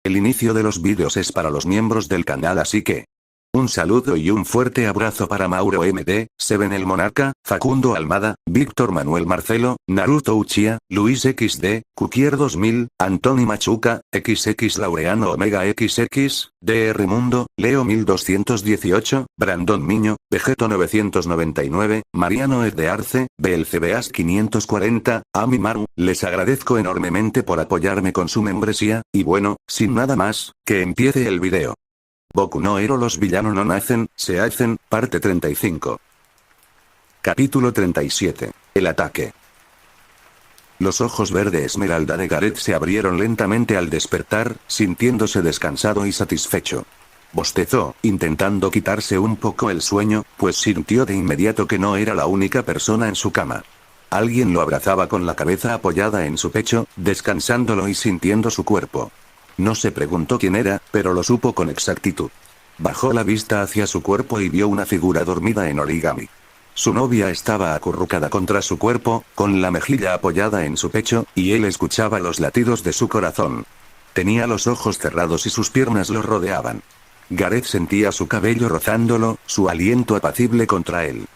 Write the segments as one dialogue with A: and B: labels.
A: El inicio de los vídeos es para los miembros del canal, así que un saludo y un fuerte abrazo para Mauro MD, Seven el Monarca, Facundo Almada, Víctor Manuel Marcelo, Naruto Uchiha, Luis XD, Kukier 2000, Antoni Machuca, XX Laureano Omega XX, DR Mundo, Leo 1218, Brandon Miño, Vegeto 999, Mariano Ed de Arce, BLCBAS 540, Ami Maru. Les agradezco enormemente por apoyarme con su membresía, y bueno, sin nada más, que empiece el video. Boku no Hero, los villanos no nacen, se hacen, parte 35. Capítulo 37. El ataque. Los ojos verde esmeralda de Gareth se abrieron lentamente al despertar, sintiéndose descansado y satisfecho. Bostezó, intentando quitarse un poco el sueño, pues sintió de inmediato que no era la única persona en su cama. Alguien lo abrazaba con la cabeza apoyada en su pecho, descansándolo y sintiendo su cuerpo. No se preguntó quién era, pero lo supo con exactitud. Bajó la vista hacia su cuerpo y vio una figura dormida en origami. Su novia estaba acurrucada contra su cuerpo, con la mejilla apoyada en su pecho, y él escuchaba los latidos de su corazón. Tenía los ojos cerrados y sus piernas lo rodeaban. Gareth sentía su cabello rozándolo, su aliento apacible contra él.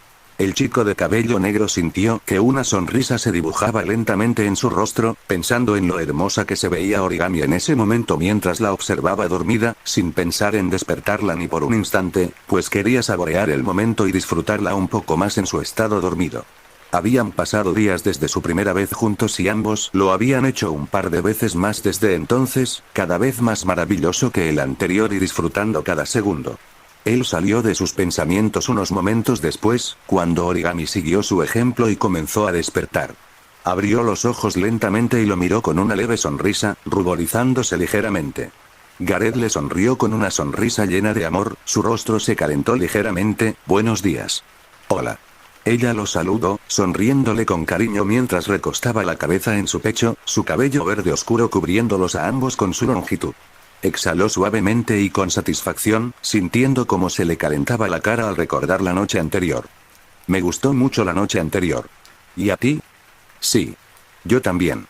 A: El chico de cabello negro sintió que una sonrisa se dibujaba lentamente en su rostro, pensando en lo hermosa que se veía Origami en ese momento mientras la observaba dormida, sin pensar en despertarla ni por un instante, pues quería saborear el momento y disfrutarla un poco más en su estado dormido. Habían pasado días desde su primera vez juntos y ambos lo habían hecho un par de veces más desde entonces, cada vez más maravilloso que el anterior y disfrutando cada segundo. Él salió de sus pensamientos unos momentos después, cuando Origami siguió su ejemplo y comenzó a despertar. Abrió los ojos lentamente y lo miró con una leve sonrisa, ruborizándose ligeramente. Gareth le sonrió con una sonrisa llena de amor, su rostro se calentó ligeramente. Buenos días. Hola. Ella lo saludó, sonriéndole con cariño mientras recostaba la cabeza en su pecho, su cabello verde oscuro cubriéndolos a ambos con su longitud. Exhaló suavemente y con satisfacción, sintiendo cómo se le calentaba la cara al recordar la noche anterior. Me gustó mucho la noche anterior. ¿Y a ti? Sí. Yo también.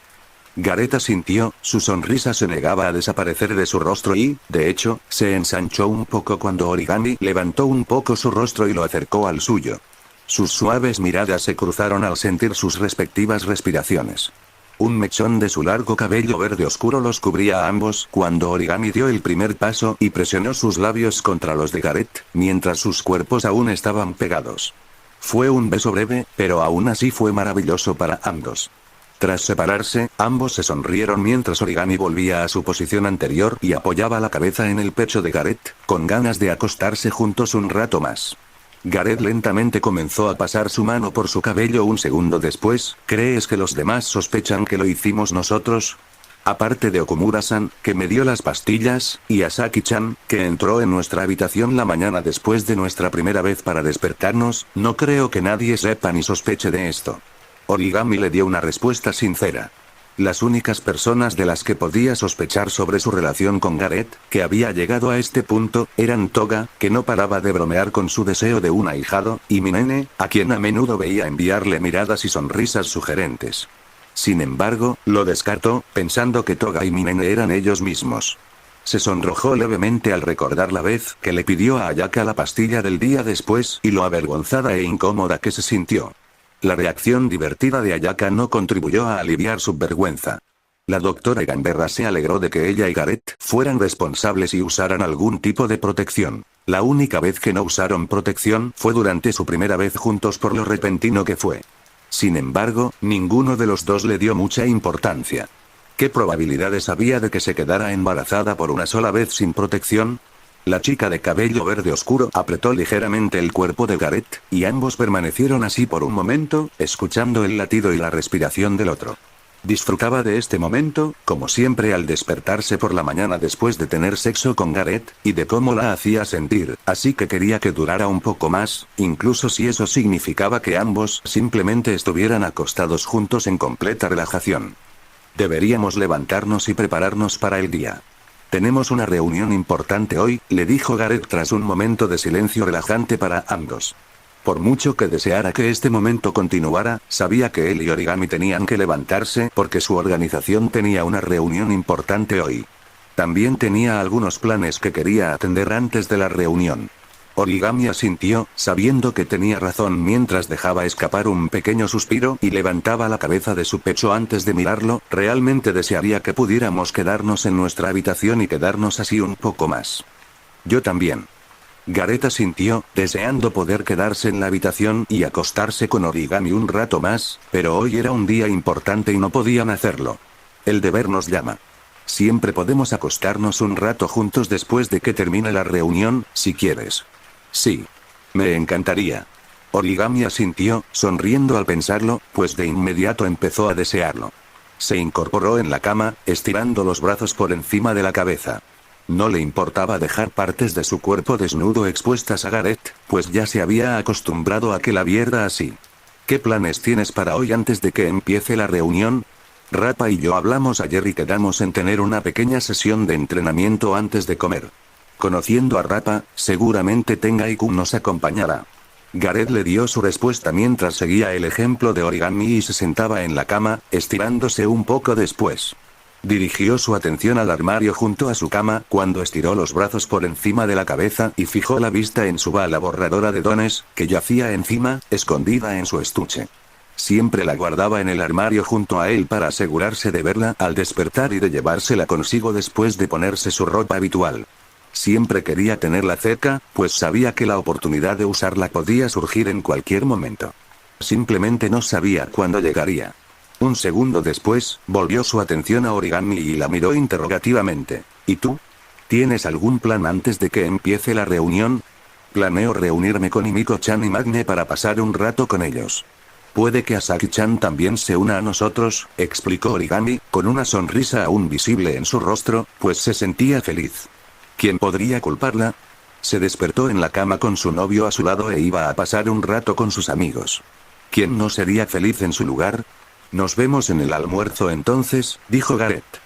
A: Gareth asintió, su sonrisa se negaba a desaparecer de su rostro y, de hecho, se ensanchó un poco cuando Origami levantó un poco su rostro y lo acercó al suyo. Sus suaves miradas se cruzaron al sentir sus respectivas respiraciones. Un mechón de su largo cabello verde oscuro los cubría a ambos cuando Origami dio el primer paso y presionó sus labios contra los de Gareth, mientras sus cuerpos aún estaban pegados. Fue un beso breve, pero aún así fue maravilloso para ambos. Tras separarse, ambos se sonrieron mientras Origami volvía a su posición anterior y apoyaba la cabeza en el pecho de Gareth, con ganas de acostarse juntos un rato más. Gareth lentamente comenzó a pasar su mano por su cabello un segundo después. ¿Crees que los demás sospechan que lo hicimos nosotros? Aparte de Okumura-san, que me dio las pastillas, y Asaki-chan, que entró en nuestra habitación la mañana después de nuestra primera vez para despertarnos, no creo que nadie sepa ni sospeche de esto. Origami le dio una respuesta sincera. Las únicas personas de las que podía sospechar sobre su relación con Gareth, que había llegado a este punto, eran Toga, que no paraba de bromear con su deseo de un ahijado, y Minene, a quien a menudo veía enviarle miradas y sonrisas sugerentes. Sin embargo, lo descartó, pensando que Toga y Minene eran ellos mismos. Se sonrojó levemente al recordar la vez que le pidió a Ayaka la pastilla del día después y lo avergonzada e incómoda que se sintió. La reacción divertida de Ayaka no contribuyó a aliviar su vergüenza. La doctora Gamberra se alegró de que ella y Gareth fueran responsables y usaran algún tipo de protección. La única vez que no usaron protección fue durante su primera vez juntos por lo repentino que fue. Sin embargo, ninguno de los dos le dio mucha importancia. ¿Qué probabilidades había de que se quedara embarazada por una sola vez sin protección? La chica de cabello verde oscuro apretó ligeramente el cuerpo de Gareth, y ambos permanecieron así por un momento, escuchando el latido y la respiración del otro. Disfrutaba de este momento, como siempre al despertarse por la mañana después de tener sexo con Gareth, y de cómo la hacía sentir, así que quería que durara un poco más, incluso si eso significaba que ambos simplemente estuvieran acostados juntos en completa relajación. Deberíamos levantarnos y prepararnos para el día. Tenemos una reunión importante hoy, le dijo Gareth tras un momento de silencio relajante para ambos. Por mucho que deseara que este momento continuara, sabía que él y Origami tenían que levantarse porque su organización tenía una reunión importante hoy. También tenía algunos planes que quería atender antes de la reunión. Origami asintió, sabiendo que tenía razón mientras dejaba escapar un pequeño suspiro y levantaba la cabeza de su pecho antes de mirarlo. Realmente desearía que pudiéramos quedarnos en nuestra habitación y quedarnos así un poco más. Yo también. Gareth asintió, deseando poder quedarse en la habitación y acostarse con Origami un rato más, pero hoy era un día importante y no podían hacerlo. El deber nos llama. Siempre podemos acostarnos un rato juntos después de que termine la reunión, si quieres. Sí. Me encantaría. Origami asintió, sonriendo al pensarlo, pues de inmediato empezó a desearlo. Se incorporó en la cama, estirando los brazos por encima de la cabeza. No le importaba dejar partes de su cuerpo desnudo expuestas a Gareth, pues ya se había acostumbrado a que la viera así. ¿Qué planes tienes para hoy antes de que empiece la reunión? Rappa y yo hablamos ayer y quedamos en tener una pequeña sesión de entrenamiento antes de comer. Conociendo a Rappa, seguramente Tengai-kun nos acompañará. Gareth le dio su respuesta mientras seguía el ejemplo de Origami y se sentaba en la cama, estirándose un poco después. Dirigió su atención al armario junto a su cama cuando estiró los brazos por encima de la cabeza y fijó la vista en su bala borradora de dones, que yacía encima, escondida en su estuche. Siempre la guardaba en el armario junto a él para asegurarse de verla al despertar y de llevársela consigo después de ponerse su ropa habitual. Siempre quería tenerla cerca, pues sabía que la oportunidad de usarla podía surgir en cualquier momento. Simplemente no sabía cuándo llegaría. Un segundo después, volvió su atención a Origami y la miró interrogativamente. ¿Y tú? ¿Tienes algún plan antes de que empiece la reunión? Planeo reunirme con Himiko-chan y Magne para pasar un rato con ellos. Puede que Asaki-chan también se una a nosotros, explicó Origami, con una sonrisa aún visible en su rostro, pues se sentía feliz. ¿Quién podría culparla? Se despertó en la cama con su novio a su lado e iba a pasar un rato con sus amigos. ¿Quién no sería feliz en su lugar? Nos vemos en el almuerzo entonces, dijo Gareth.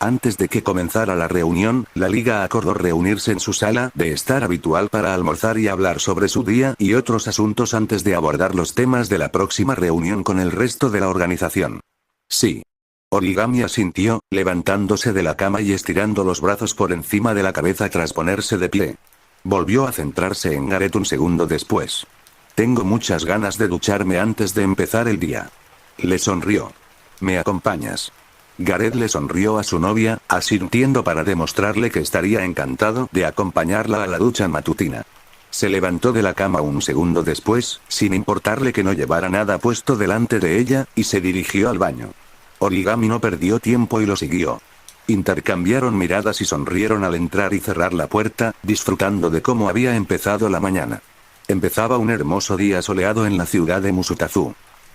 A: Antes de que comenzara la reunión, la liga acordó reunirse en su sala de estar habitual para almorzar y hablar sobre su día y otros asuntos antes de abordar los temas de la próxima reunión con el resto de la organización. Sí. Origami asintió, levantándose de la cama y estirando los brazos por encima de la cabeza tras ponerse de pie. Volvió a centrarse en Gareth un segundo después. Tengo muchas ganas de ducharme antes de empezar el día. Le sonrió. ¿Me acompañas? Gareth le sonrió a su novia, asintiendo para demostrarle que estaría encantado de acompañarla a la ducha matutina. Se levantó de la cama un segundo después, sin importarle que no llevara nada puesto delante de ella, y se dirigió al baño. Origami no perdió tiempo y lo siguió. Intercambiaron miradas y sonrieron al entrar y cerrar la puerta, disfrutando de cómo había empezado la mañana. Empezaba un hermoso día soleado en la ciudad de Musutazu.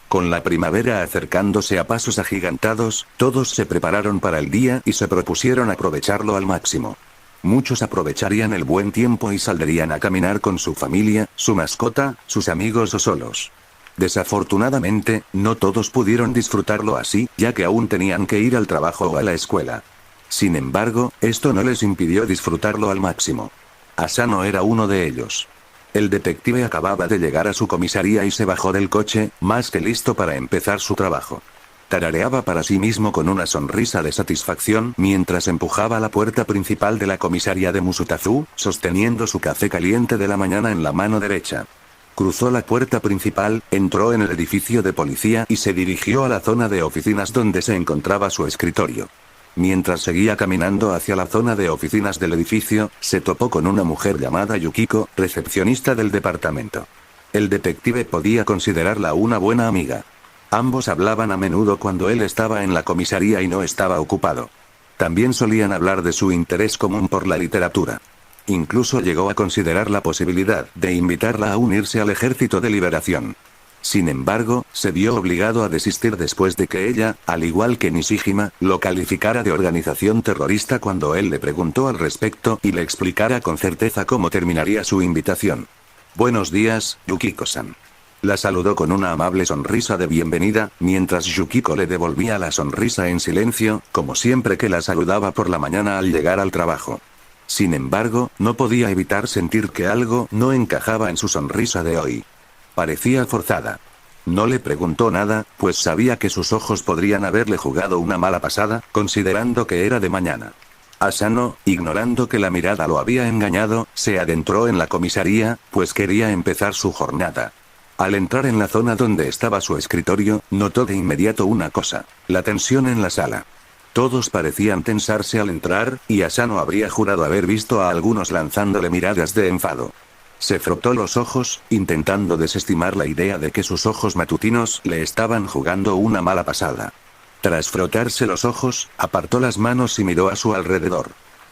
A: Con la primavera acercándose a pasos agigantados, todos se prepararon para el día y se propusieron aprovecharlo al máximo. Muchos aprovecharían el buen tiempo y saldrían a caminar con su familia, su mascota, sus amigos o solos. Desafortunadamente, no todos pudieron disfrutarlo así, ya que aún tenían que ir al trabajo o a la escuela. Sin embargo, esto no les impidió disfrutarlo al máximo. Asano era uno de ellos. El detective acababa de llegar a su comisaría y se bajó del coche, más que listo para empezar su trabajo. Tarareaba para sí mismo con una sonrisa de satisfacción mientras empujaba la puerta principal de la comisaría de Musutazu, sosteniendo su café caliente de la mañana en la mano derecha. Cruzó la puerta principal, entró en el edificio de policía y se dirigió a la zona de oficinas donde se encontraba su escritorio. Mientras seguía caminando hacia la zona de oficinas del edificio, se topó con una mujer llamada Yukiko, recepcionista del departamento. El detective podía considerarla una buena amiga. Ambos hablaban a menudo cuando él estaba en la comisaría y no estaba ocupado. También solían hablar de su interés común por la literatura. Incluso llegó a considerar la posibilidad de invitarla a unirse al Ejército de Liberación. Sin embargo, se vio obligado a desistir después de que ella, al igual que Nishijima, lo calificara de organización terrorista cuando él le preguntó al respecto y le explicara con certeza cómo terminaría su invitación. Buenos días, Yukiko-san. La saludó con una amable sonrisa de bienvenida, mientras Yukiko le devolvía la sonrisa en silencio, como siempre que la saludaba por la mañana al llegar al trabajo. Sin embargo, no podía evitar sentir que algo no encajaba en su sonrisa de hoy. Parecía forzada. No le preguntó nada, pues sabía que sus ojos podrían haberle jugado una mala pasada, considerando que era de mañana. Asano, ignorando que la mirada lo había engañado, se adentró en la comisaría, pues quería empezar su jornada. Al entrar en la zona donde estaba su escritorio, notó de inmediato una cosa: la tensión en la sala. Todos parecían tensarse al entrar, y Asano habría jurado haber visto a algunos lanzándole miradas de enfado. Se frotó los ojos, intentando desestimar la idea de que sus ojos matutinos le estaban jugando una mala pasada. Tras frotarse los ojos, apartó las manos y miró a su alrededor.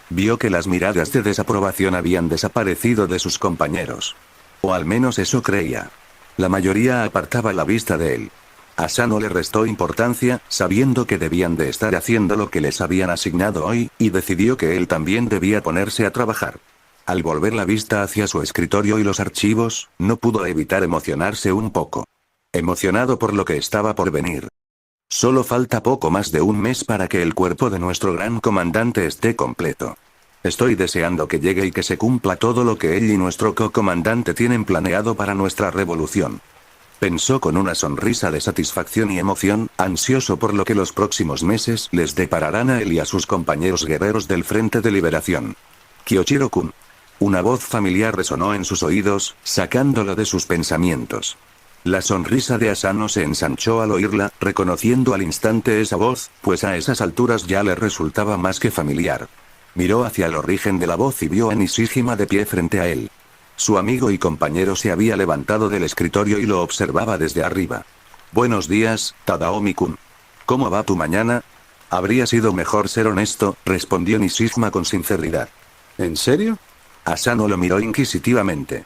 A: Vio que las miradas de desaprobación habían desaparecido de sus compañeros. O al menos eso creía. La mayoría apartaba la vista de él. Asano le restó importancia, sabiendo que debían de estar haciendo lo que les habían asignado hoy, y decidió que él también debía ponerse a trabajar. Al volver la vista hacia su escritorio y los archivos, no pudo evitar emocionarse un poco. Emocionado por lo que estaba por venir. Solo falta poco más de un mes para que el cuerpo de nuestro gran comandante esté completo. Estoy deseando que llegue y que se cumpla todo lo que él y nuestro co-comandante tienen planeado para nuestra revolución. Pensó con una sonrisa de satisfacción y emoción, ansioso por lo que los próximos meses les depararán a él y a sus compañeros guerreros del Frente de Liberación. Kyoshiro-kun. Una voz familiar resonó en sus oídos, sacándolo de sus pensamientos. La sonrisa de Asano se ensanchó al oírla, reconociendo al instante esa voz, pues a esas alturas ya le resultaba más que familiar. Miró hacia el origen de la voz y vio a Nishijima de pie frente a él. Su amigo y compañero se había levantado del escritorio y lo observaba desde arriba. «Buenos días, Tadaomi-kun. ¿Cómo va tu mañana?» «Habría sido mejor ser honesto», respondió Nishijima con sinceridad. «¿En serio?» Asano lo miró inquisitivamente.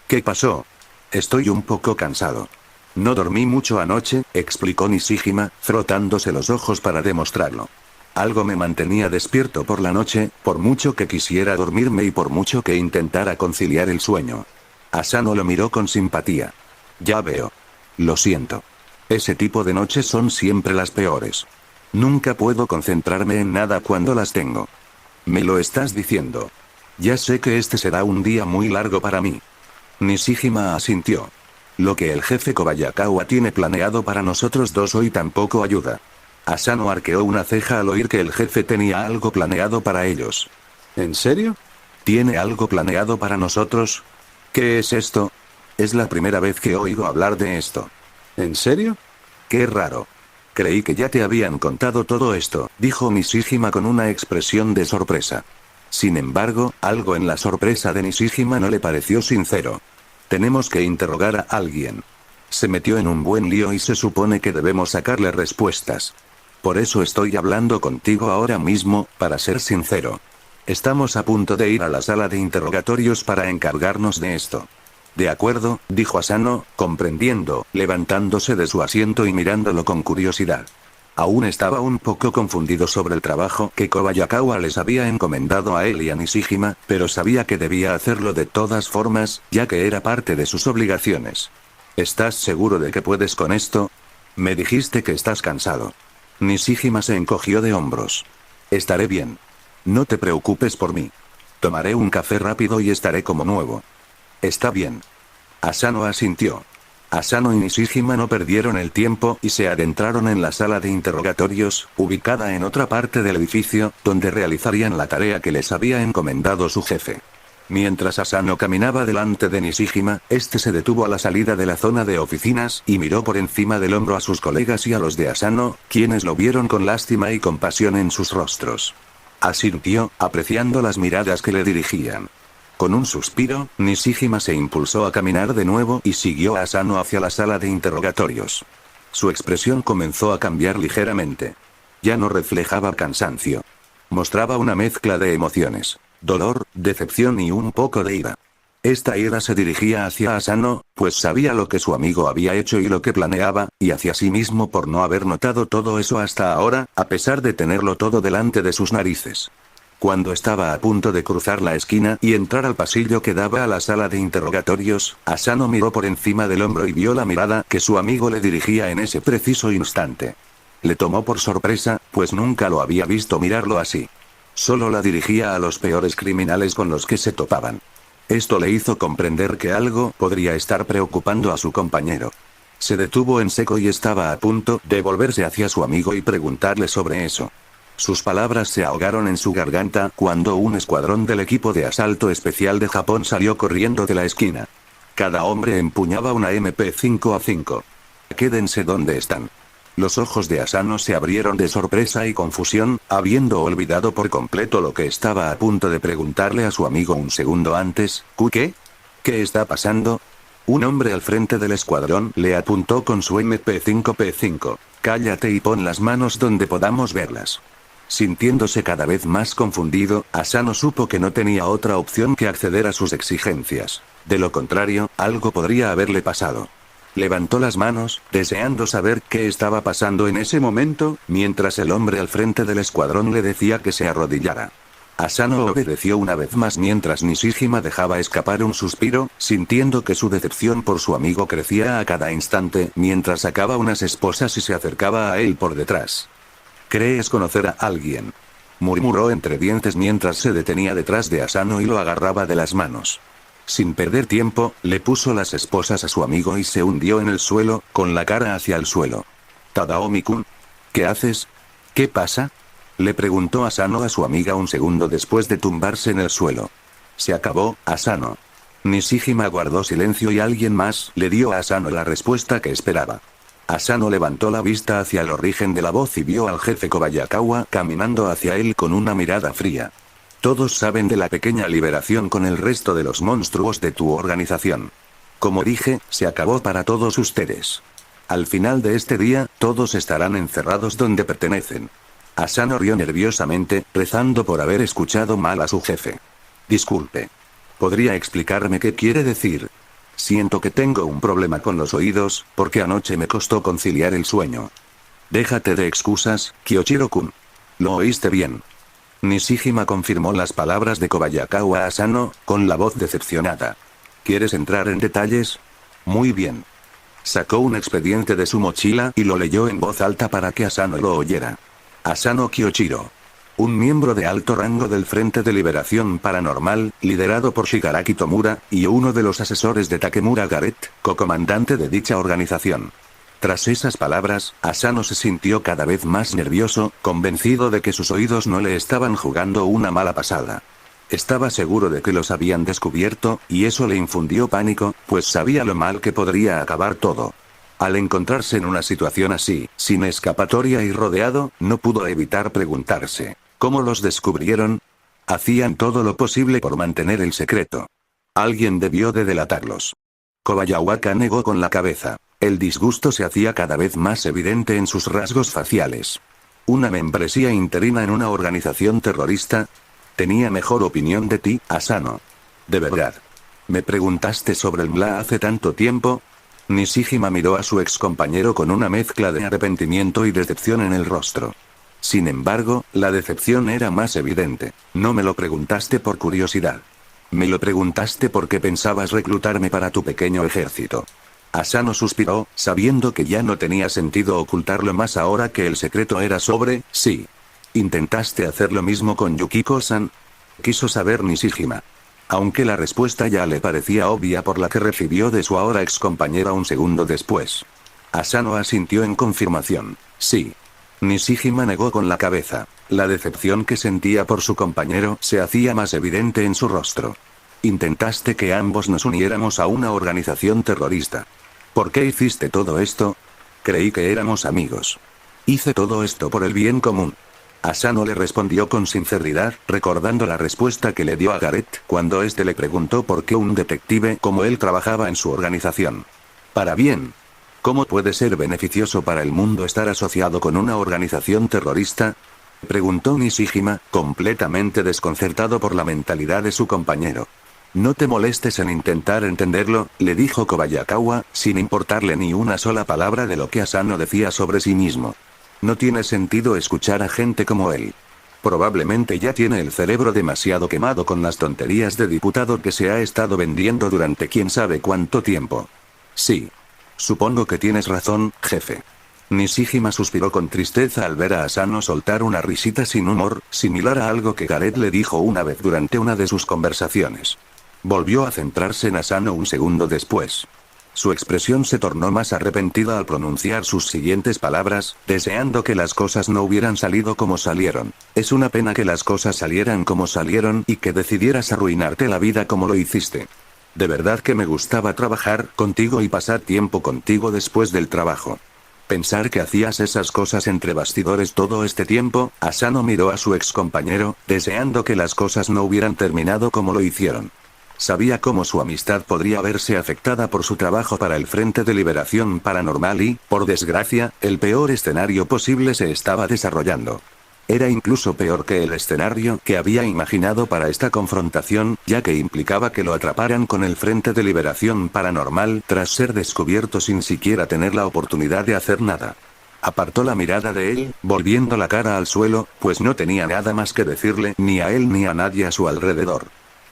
A: «¿Qué pasó?» «Estoy un poco cansado». «No dormí mucho anoche», explicó Nishijima, frotándose los ojos para demostrarlo. «Algo me mantenía despierto por la noche, por mucho que quisiera dormirme y por mucho que intentara conciliar el sueño». Asano lo miró con simpatía. «Ya veo. Lo siento. Ese tipo de noches son siempre las peores. Nunca puedo concentrarme en nada cuando las tengo». «¿Me lo estás diciendo?» «Ya sé que este será un día muy largo para mí». Nishijima asintió. «Lo que el jefe Kobayakawa tiene planeado para nosotros dos hoy tampoco ayuda». Asano arqueó una ceja al oír que el jefe tenía algo planeado para ellos. ¿En serio? ¿Tiene algo planeado para nosotros? ¿Qué es esto? Es la primera vez que oigo hablar de esto. ¿En serio? Qué raro. Creí que ya te habían contado todo esto, dijo Nishijima con una expresión de sorpresa. Sin embargo, algo en la sorpresa de Nishijima no le pareció sincero. Tenemos que interrogar a alguien. Se metió en un buen lío y se supone que debemos sacarle respuestas. Por eso estoy hablando contigo ahora mismo, para ser sincero. Estamos a punto de ir a la sala de interrogatorios para encargarnos de esto. De acuerdo, dijo Asano, comprendiendo, levantándose de su asiento y mirándolo con curiosidad. Aún estaba un poco confundido sobre el trabajo que Kobayakawa les había encomendado a él y a Nishijima, pero sabía que debía hacerlo de todas formas, ya que era parte de sus obligaciones. ¿Estás seguro de que puedes con esto? Me dijiste que estás cansado. Nishijima se encogió de hombros. Estaré bien. No te preocupes por mí. Tomaré un café rápido y estaré como nuevo. Está bien. Asano asintió. Asano y Nishijima no perdieron el tiempo y se adentraron en la sala de interrogatorios, ubicada en otra parte del edificio, donde realizarían la tarea que les había encomendado su jefe. Mientras Asano caminaba delante de Nishijima, este se detuvo a la salida de la zona de oficinas y miró por encima del hombro a sus colegas y a los de Asano, quienes lo vieron con lástima y compasión en sus rostros. Asintió, apreciando las miradas que le dirigían. Con un suspiro, Nishijima se impulsó a caminar de nuevo y siguió a Asano hacia la sala de interrogatorios. Su expresión comenzó a cambiar ligeramente. Ya no reflejaba cansancio. Mostraba una mezcla de emociones. Dolor, decepción y un poco de ira. Esta ira se dirigía hacia Asano, pues sabía lo que su amigo había hecho y lo que planeaba, y hacia sí mismo por no haber notado todo eso hasta ahora, a pesar de tenerlo todo delante de sus narices. Cuando estaba a punto de cruzar la esquina y entrar al pasillo que daba a la sala de interrogatorios, Asano miró por encima del hombro y vio la mirada que su amigo le dirigía en ese preciso instante. Le tomó por sorpresa, pues nunca lo había visto mirarlo así. Solo la dirigía a los peores criminales con los que se topaban. Esto le hizo comprender que algo podría estar preocupando a su compañero. Se detuvo en seco y estaba a punto de volverse hacia su amigo y preguntarle sobre eso. Sus palabras se ahogaron en su garganta cuando un escuadrón del equipo de asalto especial de Japón salió corriendo de la esquina. Cada hombre empuñaba una MP5A5. Quédense donde están. Los ojos de Asano se abrieron de sorpresa y confusión, habiendo olvidado por completo lo que estaba a punto de preguntarle a su amigo un segundo antes. ¿Qué? ¿Qué está pasando? Un hombre al frente del escuadrón le apuntó con su MP5P5. Cállate y pon las manos donde podamos verlas. Sintiéndose cada vez más confundido, Asano supo que no tenía otra opción que acceder a sus exigencias. De lo contrario, algo podría haberle pasado. Levantó las manos, deseando saber qué estaba pasando en ese momento, mientras el hombre al frente del escuadrón le decía que se arrodillara. Asano obedeció una vez más mientras Nishijima dejaba escapar un suspiro, sintiendo que su decepción por su amigo crecía a cada instante, mientras sacaba unas esposas y se acercaba a él por detrás. ¿Crees conocer a alguien?, murmuró entre dientes mientras se detenía detrás de Asano y lo agarraba de las manos. Sin perder tiempo, le puso las esposas a su amigo y se hundió en el suelo, con la cara hacia el suelo. Tadaomi-kun, ¿qué haces? ¿Qué pasa?, le preguntó Asano a su amiga un segundo después de tumbarse en el suelo. Se acabó, Asano. Nishijima guardó silencio y alguien más le dio a Asano la respuesta que esperaba. Asano levantó la vista hacia el origen de la voz y vio al jefe Kobayakawa caminando hacia él con una mirada fría. Todos saben de la pequeña liberación con el resto de los monstruos de tu organización. Como dije, se acabó para todos ustedes. Al final de este día, todos estarán encerrados donde pertenecen. Asano rió nerviosamente, rezando por haber escuchado mal a su jefe. Disculpe. ¿Podría explicarme qué quiere decir? Siento que tengo un problema con los oídos, porque anoche me costó conciliar el sueño. Déjate de excusas, Kyoshiro-kun. Lo oíste bien. Nishijima confirmó las palabras de Kobayakawa a Asano, con la voz decepcionada. ¿Quieres entrar en detalles? Muy bien. Sacó un expediente de su mochila y lo leyó en voz alta para que Asano lo oyera. Asano Kyoshiro. Un miembro de alto rango del Frente de Liberación Paranormal, liderado por Shigaraki Tomura, y uno de los asesores de Takemura Garrett, co-comandante de dicha organización. Tras esas palabras, Asano se sintió cada vez más nervioso, convencido de que sus oídos no le estaban jugando una mala pasada. Estaba seguro de que los habían descubierto, y eso le infundió pánico, pues sabía lo mal que podría acabar todo. Al encontrarse en una situación así, sin escapatoria y rodeado, no pudo evitar preguntarse, ¿cómo los descubrieron? Hacían todo lo posible por mantener el secreto. Alguien debió de delatarlos. Kobayawaka negó con la cabeza. El disgusto se hacía cada vez más evidente en sus rasgos faciales. ¿Una membresía interina en una organización terrorista? Tenía mejor opinión de ti, Asano. ¿De verdad? ¿Me preguntaste sobre el MLA hace tanto tiempo? Nishijima miró a su excompañero con una mezcla de arrepentimiento y decepción en el rostro. Sin embargo, la decepción era más evidente. No me lo preguntaste por curiosidad. Me lo preguntaste porque pensabas reclutarme para tu pequeño ejército. Asano suspiró, sabiendo que ya no tenía sentido ocultarlo más ahora que el secreto era sobre, sí. ¿Intentaste hacer lo mismo con Yukiko-san? Quiso saber Nishijima. Aunque la respuesta ya le parecía obvia por la que recibió de su ahora excompañera un segundo después. Asano asintió en confirmación. Sí. Nishijima negó con la cabeza. La decepción que sentía por su compañero se hacía más evidente en su rostro. Intentaste que ambos nos uniéramos a una organización terrorista. ¿Por qué hiciste todo esto? Creí que éramos amigos. Hice todo esto por el bien común. Asano le respondió con sinceridad, recordando la respuesta que le dio a Garrett cuando éste le preguntó por qué un detective como él trabajaba en su organización. Para bien. ¿Cómo puede ser beneficioso para el mundo estar asociado con una organización terrorista? Preguntó Nishijima, completamente desconcertado por la mentalidad de su compañero. No te molestes en intentar entenderlo, le dijo Kobayakawa, sin importarle ni una sola palabra de lo que Asano decía sobre sí mismo. No tiene sentido escuchar a gente como él. Probablemente ya tiene el cerebro demasiado quemado con las tonterías de diputado que se ha estado vendiendo durante quién sabe cuánto tiempo. Sí. Supongo que tienes razón, jefe. Nishijima suspiró con tristeza al ver a Asano soltar una risita sin humor, similar a algo que Garrett le dijo una vez durante una de sus conversaciones. Volvió a centrarse en Asano un segundo después. Su expresión se tornó más arrepentida al pronunciar sus siguientes palabras, deseando que las cosas no hubieran salido como salieron. Es una pena que las cosas salieran como salieron y que decidieras arruinarte la vida como lo hiciste. De verdad que me gustaba trabajar contigo y pasar tiempo contigo después del trabajo. Pensar que hacías esas cosas entre bastidores todo este tiempo. Asano miró a su ex compañero, deseando que las cosas no hubieran terminado como lo hicieron. Sabía cómo su amistad podría verse afectada por su trabajo para el Frente de Liberación Paranormal y, por desgracia, el peor escenario posible se estaba desarrollando. Era incluso peor que el escenario que había imaginado para esta confrontación, ya que implicaba que lo atraparan con el Frente de Liberación Paranormal tras ser descubierto sin siquiera tener la oportunidad de hacer nada. Apartó la mirada de él, volviendo la cara al suelo, pues no tenía nada más que decirle ni a él ni a nadie a su alrededor.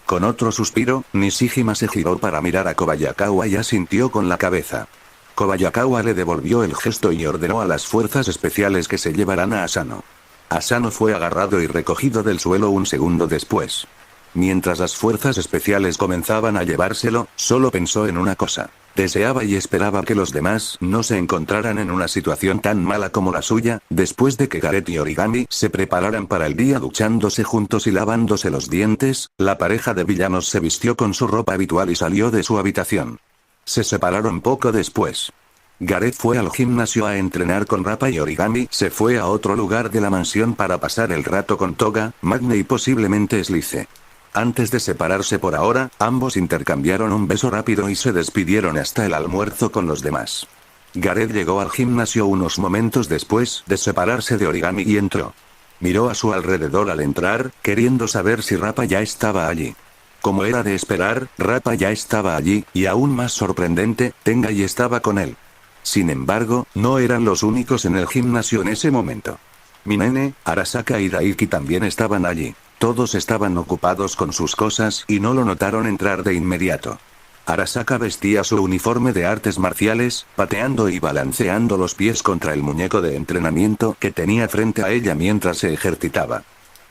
A: Con otro suspiro, Nishijima se giró para mirar a Kobayakawa y asintió con la cabeza. Kobayakawa le devolvió el gesto y ordenó a las fuerzas especiales que se llevaran a Asano. Asano fue agarrado y recogido del suelo un segundo después. Mientras las fuerzas especiales comenzaban a llevárselo, solo pensó en una cosa. Deseaba y esperaba que los demás no se encontraran en una situación tan mala como la suya, después de que Gareth y Origami se prepararan para el día duchándose juntos y lavándose los dientes. La pareja de villanos se vistió con su ropa habitual y salió de su habitación. Se separaron poco después. Gareth fue al gimnasio a entrenar con Rappa y Origami se fue a otro lugar de la mansión para pasar el rato con Toga, Magne y posiblemente Slice. Antes de separarse por ahora, ambos intercambiaron un beso rápido y se despidieron hasta el almuerzo con los demás. Gareth llegó al gimnasio unos momentos después de separarse de Origami y entró. Miró a su alrededor al entrar, queriendo saber si Rappa ya estaba allí. Como era de esperar, Rappa ya estaba allí, y aún más sorprendente, Tengai estaba con él. Sin embargo, no eran los únicos en el gimnasio en ese momento. Minene, Arasaka y Daiki también estaban allí. Todos estaban ocupados con sus cosas y no lo notaron entrar de inmediato. Arasaka vestía su uniforme de artes marciales, pateando y balanceando los pies contra el muñeco de entrenamiento que tenía frente a ella mientras se ejercitaba.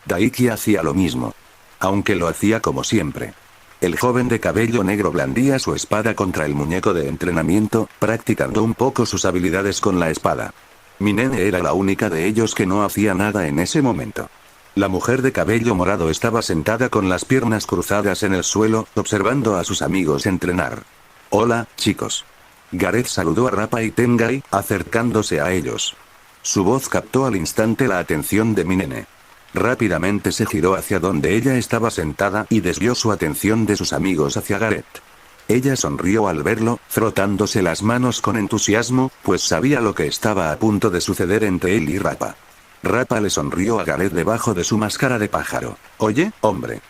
A: Daiki hacía lo mismo. Aunque lo hacía como siempre. El joven de cabello negro blandía su espada contra el muñeco de entrenamiento, practicando un poco sus habilidades con la espada. Minene era la única de ellos que no hacía nada en ese momento. La mujer de cabello morado estaba sentada con las piernas cruzadas en el suelo, observando a sus amigos entrenar. Hola, chicos. Gareth saludó a Rappa y Tengai, acercándose a ellos. Su voz captó al instante la atención de Minene. Rápidamente se giró hacia donde ella estaba sentada y desvió su atención de sus amigos hacia Gareth. Ella sonrió al verlo, frotándose las manos con entusiasmo, pues sabía lo que estaba a punto de suceder entre él y Rappa. Rappa le sonrió a Gareth debajo de su máscara de pájaro. Oye, hombre.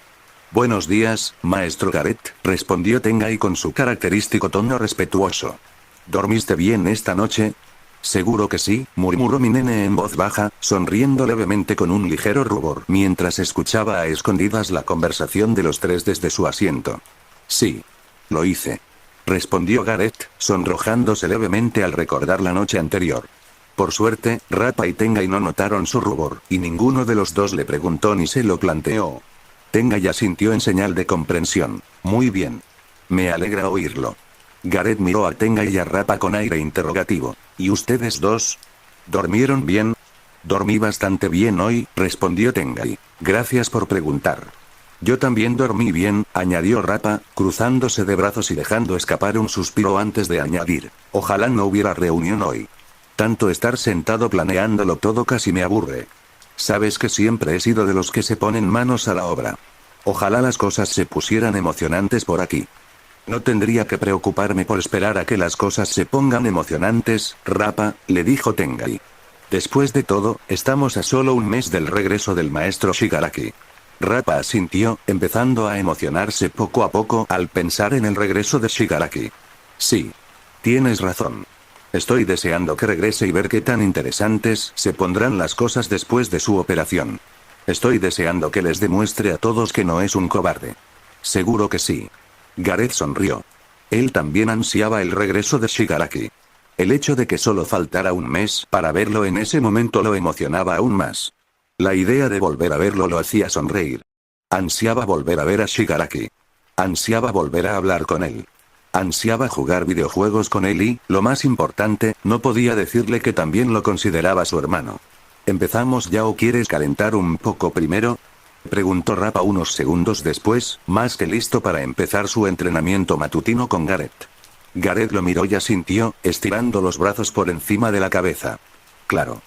A: Buenos días, maestro Gareth, respondió Tengai con su característico tono respetuoso. ¿Dormiste bien esta noche? Seguro que sí, murmuró Minene en voz baja, sonriendo levemente con un ligero rubor mientras escuchaba a escondidas la conversación de los tres desde su asiento. Sí. Lo hice. Respondió Gareth, sonrojándose levemente al recordar la noche anterior. Por suerte, Rappa y Tengai no notaron su rubor, y ninguno de los dos le preguntó ni se lo planteó. Tengai asintió en señal de comprensión. Muy bien. Me alegra oírlo. Gareth miró a Tengai y a Rappa con aire interrogativo. ¿Y ustedes dos? ¿Dormieron bien? Dormí bastante bien hoy, respondió Tengai. Gracias por preguntar. Yo también dormí bien, añadió Rappa, cruzándose de brazos y dejando escapar un suspiro antes de añadir. Ojalá no hubiera reunión hoy. Tanto estar sentado planeándolo todo casi me aburre. Sabes que siempre he sido de los que se ponen manos a la obra. Ojalá las cosas se pusieran emocionantes por aquí. No tendría que preocuparme por esperar a que las cosas se pongan emocionantes, Rappa, le dijo Tengai. Después de todo, estamos a solo un mes del regreso del maestro Shigaraki. Rappa asintió, empezando a emocionarse poco a poco al pensar en el regreso de Shigaraki. Sí. Tienes razón. Estoy deseando que regrese y ver qué tan interesantes se pondrán las cosas después de su operación. Estoy deseando que les demuestre a todos que no es un cobarde. Seguro que sí. Gareth sonrió. Él también ansiaba el regreso de Shigaraki. El hecho de que solo faltara un mes para verlo en ese momento lo emocionaba aún más. La idea de volver a verlo lo hacía sonreír. Ansiaba volver a ver a Shigaraki. Ansiaba volver a hablar con él. Ansiaba jugar videojuegos con él y, lo más importante, no podía decirle que también lo consideraba su hermano. ¿Empezamos ya o quieres calentar un poco primero? Preguntó Rappa unos segundos después, más que listo para empezar su entrenamiento matutino con Gareth. Gareth lo miró y asintió, estirando los brazos por encima de la cabeza. Claro.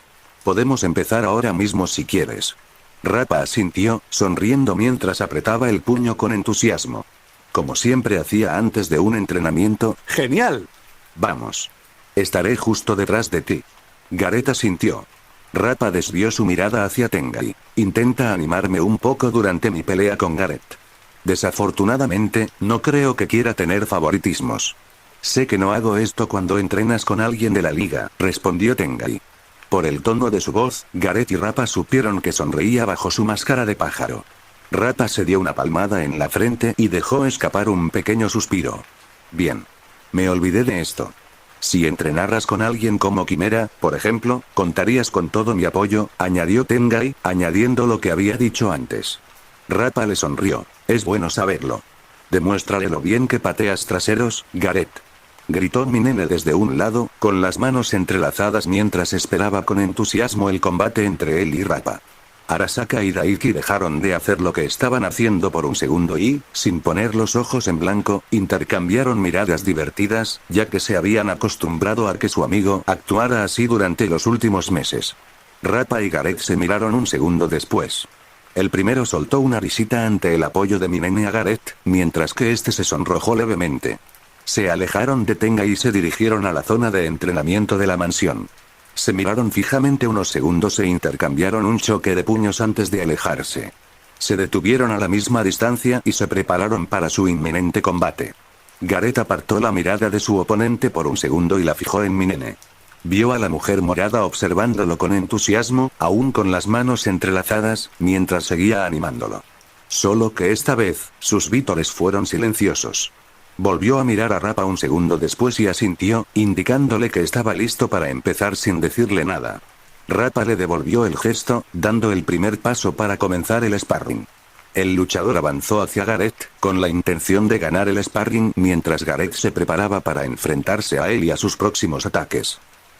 A: Podemos empezar ahora mismo si quieres. Rappa asintió, sonriendo mientras apretaba el puño con entusiasmo. Como siempre hacía antes de un entrenamiento. ¡Genial! Vamos. Estaré justo detrás de ti. Gareth asintió. Rappa desvió su mirada hacia Tengai. Intenta animarme un poco durante mi pelea con Gareth. Desafortunadamente, no creo que quiera tener favoritismos. Sé que no hago esto cuando entrenas con alguien de la liga, respondió Tengai. Por el tono de su voz, Gareth y Rappa supieron que sonreía bajo su máscara de pájaro. Rappa se dio una palmada en la frente y dejó escapar un pequeño suspiro. Bien. Me olvidé de esto. Si entrenaras con alguien como Quimera, por ejemplo, contarías con todo mi apoyo, añadió Tengai, añadiendo lo que había dicho antes. Rappa le sonrió. Es bueno saberlo. Demuéstrale lo bien que pateas traseros, Gareth. Gritó Minene desde un lado, con las manos entrelazadas mientras esperaba con entusiasmo el combate entre él y Rappa. Arasaka y Daiki dejaron de hacer lo que estaban haciendo por un segundo y, sin poner los ojos en blanco, intercambiaron miradas divertidas, ya que se habían acostumbrado a que su amigo actuara así durante los últimos meses. Rappa y Gareth se miraron un segundo después. El primero soltó una risita ante el apoyo de Minene a Gareth, mientras que este se sonrojó levemente. Se alejaron de Tengai y se dirigieron a la zona de entrenamiento de la mansión. Se miraron fijamente unos segundos e intercambiaron un choque de puños antes de alejarse. Se detuvieron a la misma distancia y se prepararon para su inminente combate. Gareth apartó la mirada de su oponente por un segundo y la fijó en Minene. Vio a la mujer morada observándolo con entusiasmo, aún con las manos entrelazadas, mientras seguía animándolo. Solo que esta vez, sus vítores fueron silenciosos. Volvió a mirar a Rappa un segundo después y asintió, indicándole que estaba listo para empezar sin decirle nada. Rappa le devolvió el gesto, dando el primer paso para comenzar el sparring. El luchador avanzó hacia Gareth, con la intención de ganar el sparring mientras Gareth se preparaba para enfrentarse a él y a sus próximos ataques.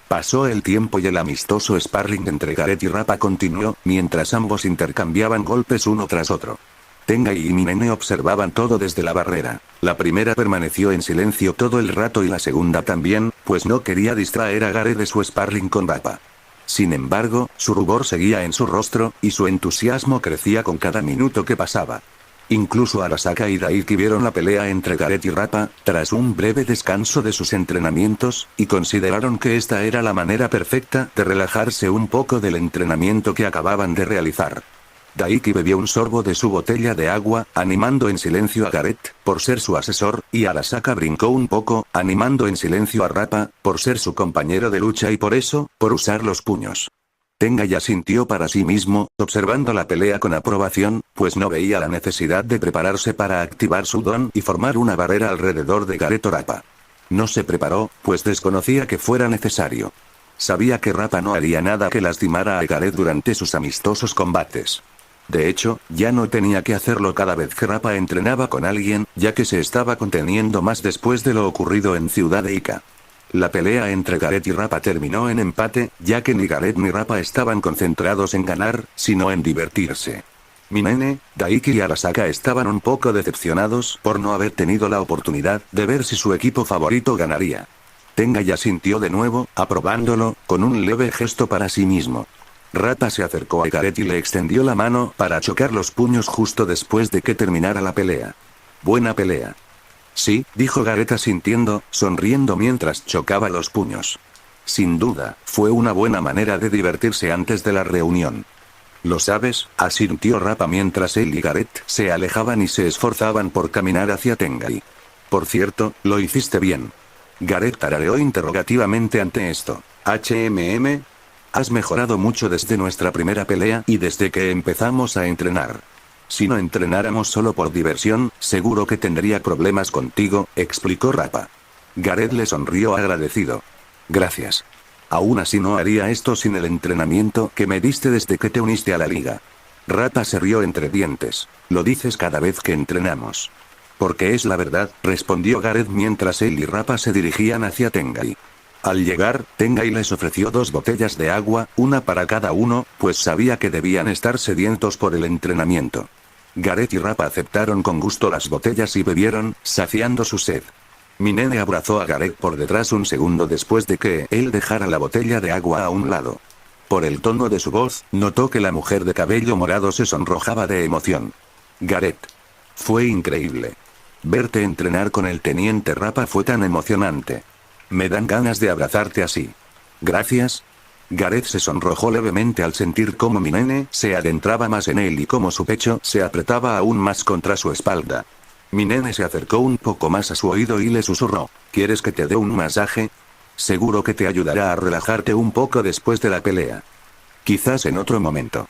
A: Pasó el tiempo y el amistoso sparring entre Gareth y Rappa continuó, mientras ambos intercambiaban golpes uno tras otro. Tengai y Minene observaban todo desde la barrera. La primera permaneció en silencio todo el rato y la segunda también, pues no quería distraer a Gareth de su sparring con Rappa. Sin embargo, su rubor seguía en su rostro, y su entusiasmo crecía con cada minuto que pasaba. Incluso Arasaka y Daiki vieron la pelea entre Gareth y Rappa, tras un breve descanso de sus entrenamientos, y consideraron que esta era la manera perfecta de relajarse un poco del entrenamiento que acababan de realizar. Daiki bebió un sorbo de su botella de agua, animando en silencio a Gareth, por ser su asesor, y Arasaka brincó un poco, animando en silencio a Rappa, por ser su compañero de lucha y por eso, por usar los puños. Tengai asintió para sí mismo, observando la pelea con aprobación, pues no veía la necesidad de prepararse para activar su don y formar una barrera alrededor de Gareth o Rappa. No se preparó, pues desconocía que fuera necesario. Sabía que Rappa no haría nada que lastimara a Gareth durante sus amistosos combates. De hecho, ya no tenía que hacerlo cada vez que Rappa entrenaba con alguien, ya que se estaba conteniendo más después de lo ocurrido en Ciudad de Ica. La pelea entre Gareth y Rappa terminó en empate, ya que ni Gareth ni Rappa estaban concentrados en ganar, sino en divertirse. Minene, Daiki y Arasaka estaban un poco decepcionados por no haber tenido la oportunidad de ver si su equipo favorito ganaría. Tengai asintió de nuevo, aprobándolo, con un leve gesto para sí mismo. Rappa se acercó a Gareth y le extendió la mano para chocar los puños justo después de que terminara la pelea. Buena pelea. Sí, dijo Gareth asintiendo, sonriendo mientras chocaba los puños. Sin duda, fue una buena manera de divertirse antes de la reunión. ¿Lo sabes?, asintió Rappa mientras él y Gareth se alejaban y se esforzaban por caminar hacia Tengai. Por cierto, lo hiciste bien. Gareth tarareó interrogativamente ante esto. HMM. Has mejorado mucho desde nuestra primera pelea y desde que empezamos a entrenar. Si no entrenáramos solo por diversión, seguro que tendría problemas contigo, explicó Rappa. Gareth le sonrió agradecido. Gracias. Aún así no haría esto sin el entrenamiento que me diste desde que te uniste a la liga. Rappa se rió entre dientes. Lo dices cada vez que entrenamos. Porque es la verdad, respondió Gareth mientras él y Rappa se dirigían hacia Tengai. Al llegar, Tengai les ofreció 2 botellas de agua, una para cada uno, pues sabía que debían estar sedientos por el entrenamiento. Gareth y Rappa aceptaron con gusto las botellas y bebieron, saciando su sed. Minene abrazó a Gareth por detrás un segundo después de que él dejara la botella de agua a un lado. Por el tono de su voz, notó que la mujer de cabello morado se sonrojaba de emoción. Gareth. Fue increíble. Verte entrenar con el teniente Rappa fue tan emocionante. Me dan ganas de abrazarte así. Gracias. Gareth se sonrojó levemente al sentir cómo Minene se adentraba más en él y cómo su pecho se apretaba aún más contra su espalda. Minene se acercó un poco más a su oído y le susurró, ¿quieres que te dé un masaje? Seguro que te ayudará a relajarte un poco después de la pelea. Quizás en otro momento.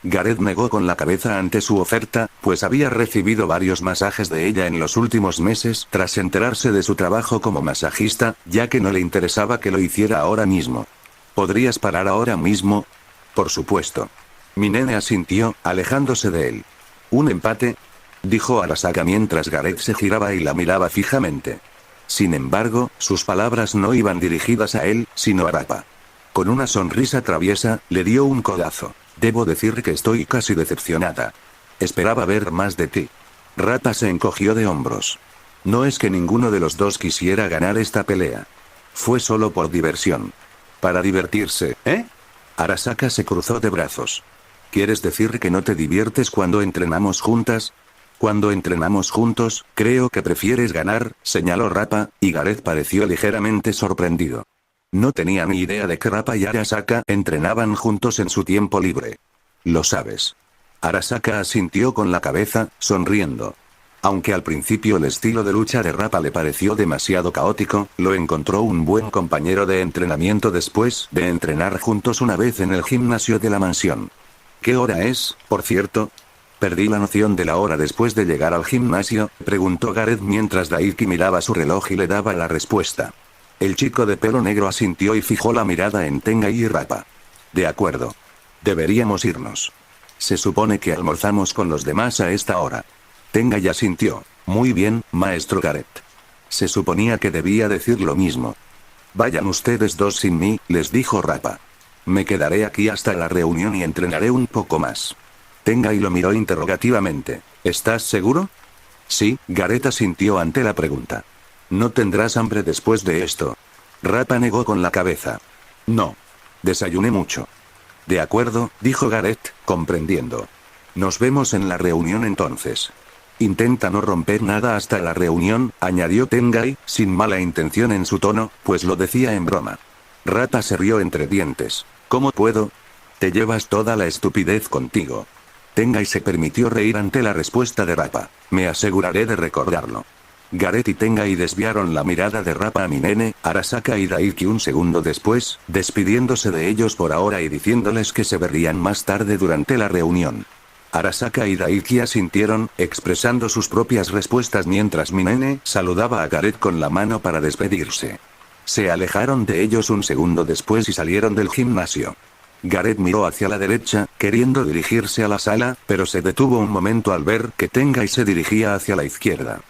A: Gareth negó con la cabeza ante su oferta, pues había recibido varios masajes de ella en los últimos meses tras enterarse de su trabajo como masajista, ya que no le interesaba que lo hiciera ahora mismo. ¿Podrías parar ahora mismo? Por supuesto. Minene asintió, alejándose de él. ¿Un empate?, dijo Arasaka mientras Gareth se giraba y la miraba fijamente. Sin embargo, sus palabras no iban dirigidas a él, sino a Rappa. Con una sonrisa traviesa, le dio un codazo. Debo decir que estoy casi decepcionada. Esperaba ver más de ti. Rappa se encogió de hombros. No es que ninguno de los dos quisiera ganar esta pelea. Fue solo por diversión. Para divertirse, ¿eh? Arasaka se cruzó de brazos. ¿Quieres decir que no te diviertes cuando entrenamos juntas? Cuando entrenamos juntos, creo que prefieres ganar, señaló Rappa, y Gareth pareció ligeramente sorprendido. No tenía ni idea de que Rappa y Arasaka entrenaban juntos en su tiempo libre. Lo sabes. Arasaka asintió con la cabeza, sonriendo. Aunque al principio el estilo de lucha de Rappa le pareció demasiado caótico, lo encontró un buen compañero de entrenamiento después de entrenar juntos una vez en el gimnasio de la mansión. ¿Qué hora es, por cierto? Perdí la noción de la hora después de llegar al gimnasio, preguntó Gareth mientras Daiki miraba su reloj y le daba la respuesta. El chico de pelo negro asintió y fijó la mirada en Tengai y Rappa. De acuerdo. Deberíamos irnos. Se supone que almorzamos con los demás a esta hora. Tengai asintió. Muy bien, maestro Gareth. Se suponía que debía decir lo mismo. Vayan ustedes dos sin mí, les dijo Rappa. Me quedaré aquí hasta la reunión y entrenaré un poco más. Tengai lo miró interrogativamente. ¿Estás seguro? Sí, Gareth asintió ante la pregunta. ¿No tendrás hambre después de esto? Rappa negó con la cabeza. No. Desayuné mucho. De acuerdo, dijo Gareth, comprendiendo. Nos vemos en la reunión entonces. Intenta no romper nada hasta la reunión, añadió Tengai, sin mala intención en su tono, pues lo decía en broma. Rappa se rió entre dientes. ¿Cómo puedo? Te llevas toda la estupidez contigo. Tengai se permitió reír ante la respuesta de Rappa. Me aseguraré de recordarlo. Gareth y Tengai desviaron la mirada de Rappa a Minene, Arasaka y Daiki un segundo después, despidiéndose de ellos por ahora y diciéndoles que se verían más tarde durante la reunión. Arasaka y Daiki asintieron, expresando sus propias respuestas mientras Minene saludaba a Gareth con la mano para despedirse. Se alejaron de ellos un segundo después y salieron del gimnasio. Gareth miró hacia la derecha, queriendo dirigirse a la sala, pero se detuvo un momento al ver que Tengai se dirigía hacia la izquierda.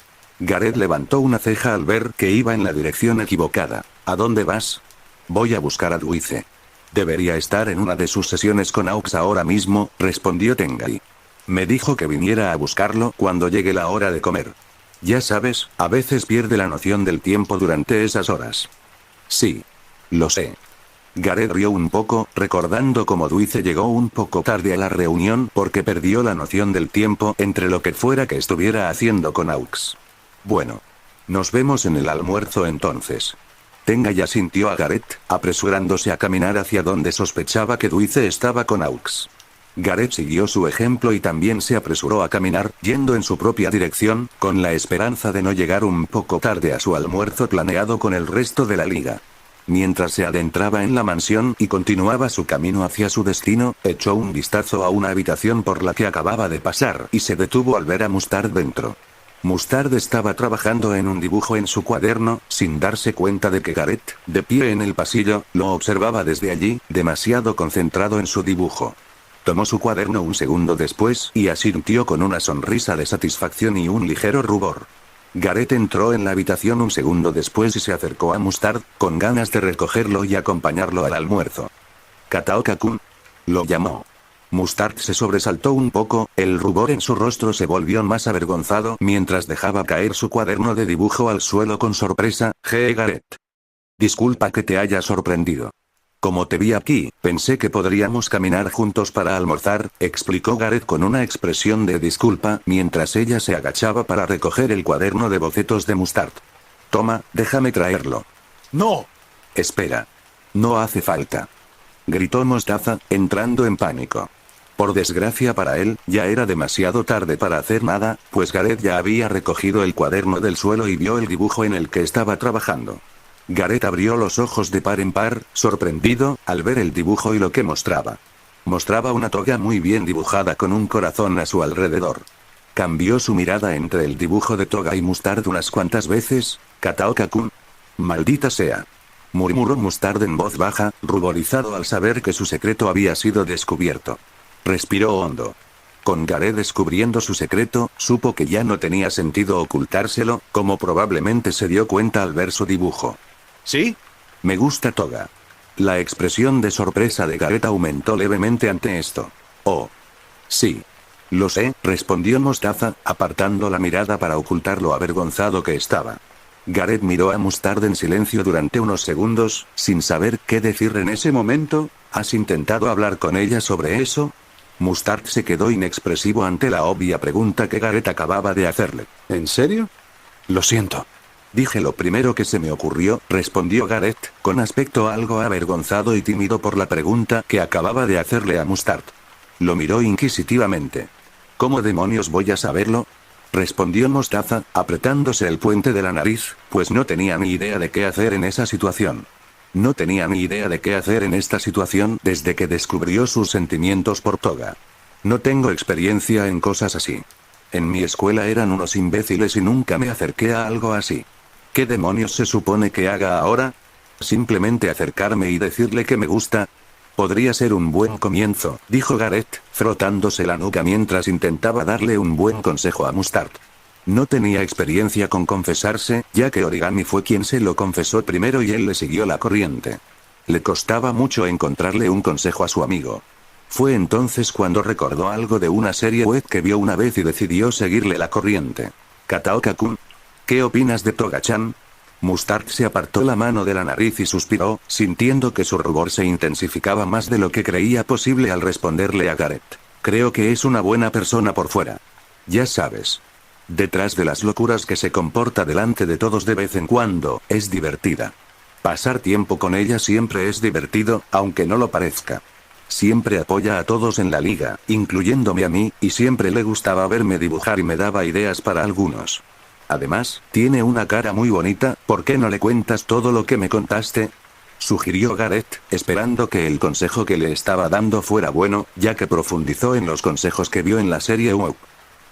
A: Gareth levantó una ceja al ver que iba en la dirección equivocada. ¿A dónde vas? Voy a buscar a Dwuize. Debería estar en una de sus sesiones con Aux ahora mismo, respondió Tengai. Me dijo que viniera a buscarlo cuando llegue la hora de comer. Ya sabes, a veces pierde la noción del tiempo durante esas horas. Sí. Lo sé. Gareth rió un poco, recordando cómo Dwuize llegó un poco tarde a la reunión porque perdió la noción del tiempo entre lo que fuera que estuviera haciendo con Aux. Bueno. Nos vemos en el almuerzo entonces. Tengai asintió a Gareth, apresurándose a caminar hacia donde sospechaba que Dwuize estaba con Aux. Gareth siguió su ejemplo y también se apresuró a caminar, yendo en su propia dirección, con la esperanza de no llegar un poco tarde a su almuerzo planeado con el resto de la liga. Mientras se adentraba en la mansión y continuaba su camino hacia su destino, echó un vistazo a una habitación por la que acababa de pasar y se detuvo al ver a Mustard dentro. Mustard estaba trabajando en un dibujo en su cuaderno, sin darse cuenta de que Gareth, de pie en el pasillo, lo observaba desde allí, demasiado concentrado en su dibujo. Tomó su cuaderno un segundo después y asintió con una sonrisa de satisfacción y un ligero rubor. Gareth entró en la habitación un segundo después y se acercó a Mustard, con ganas de recogerlo y acompañarlo al almuerzo. Kataoka-kun, lo llamó. Mustard se sobresaltó un poco, el rubor en su rostro se volvió más avergonzado mientras dejaba caer su cuaderno de dibujo al suelo con sorpresa. Gareth. Disculpa que te haya sorprendido. Como te vi aquí, pensé que podríamos caminar juntos para almorzar, explicó Gareth con una expresión de disculpa mientras ella se agachaba para recoger el cuaderno de bocetos de Mustard. Toma, déjame traerlo.
B: ¡No!
A: Espera. No hace falta. Gritó Mostaza, entrando en pánico. Por desgracia para él, ya era demasiado tarde para hacer nada, pues Gareth ya había recogido el cuaderno del suelo y vio el dibujo en el que estaba trabajando. Gareth abrió los ojos de par en par, sorprendido, al ver el dibujo y lo que mostraba. Mostraba una toga muy bien dibujada con un corazón a su alrededor. Cambió su mirada entre el dibujo de Toga y Mustard unas cuantas veces. Kataoka-kun. Maldita sea. Murmuró Mustard en voz baja, ruborizado al saber que su secreto había sido descubierto. Respiró hondo. Con Gareth descubriendo su secreto, supo que ya no tenía sentido ocultárselo, como probablemente se dio cuenta al ver su dibujo.
B: ¿Sí?
A: Me gusta Toga. La expresión de sorpresa de Gareth aumentó levemente ante esto. Oh. Sí. Lo sé, respondió Mostaza, apartando la mirada para ocultar lo avergonzado que estaba. Gareth miró a Mustard en silencio durante unos segundos, sin saber qué decir en ese momento. ¿Has intentado hablar con ella sobre eso? Mustard se quedó inexpresivo ante la obvia pregunta que Gareth acababa de hacerle.
B: ¿En serio?
A: Lo siento. Dije lo primero que se me ocurrió, respondió Gareth, con aspecto algo avergonzado y tímido por la pregunta que acababa de hacerle a Mustard. Lo miró inquisitivamente. ¿Cómo demonios voy a saberlo? Respondió Mostaza, apretándose el puente de la nariz, pues no tenía ni idea de qué hacer en esa situación. No tenía ni idea de qué hacer en esta situación desde que descubrió sus sentimientos por Toga. No tengo experiencia en cosas así. En mi escuela eran unos imbéciles y nunca me acerqué a algo así. ¿Qué demonios se supone que haga ahora? ¿Simplemente acercarme y decirle que me gusta? Podría ser un buen comienzo, dijo Gareth, frotándose la nuca mientras intentaba darle un buen consejo a Mustard. No tenía experiencia con confesarse, ya que Origami fue quien se lo confesó primero y él le siguió la corriente. Le costaba mucho encontrarle un consejo a su amigo. Fue entonces cuando recordó algo de una serie web que vio una vez y decidió seguirle la corriente. Kataoka-kun. ¿Qué opinas de Toga-chan? Mustard se apartó la mano de la nariz y suspiró, sintiendo que su rubor se intensificaba más de lo que creía posible al responderle a Gareth. Creo que es una buena persona por fuera. Ya sabes. Detrás de las locuras que se comporta delante de todos de vez en cuando, es divertida. Pasar tiempo con ella siempre es divertido, aunque no lo parezca. Siempre apoya a todos en la liga, incluyéndome a mí, y siempre le gustaba verme dibujar y me daba ideas para algunos. Además, tiene una cara muy bonita, ¿por qué no le cuentas todo lo que me contaste? Sugirió Gareth, esperando que el consejo que le estaba dando fuera bueno, ya que profundizó en los consejos que vio en la serie WoW.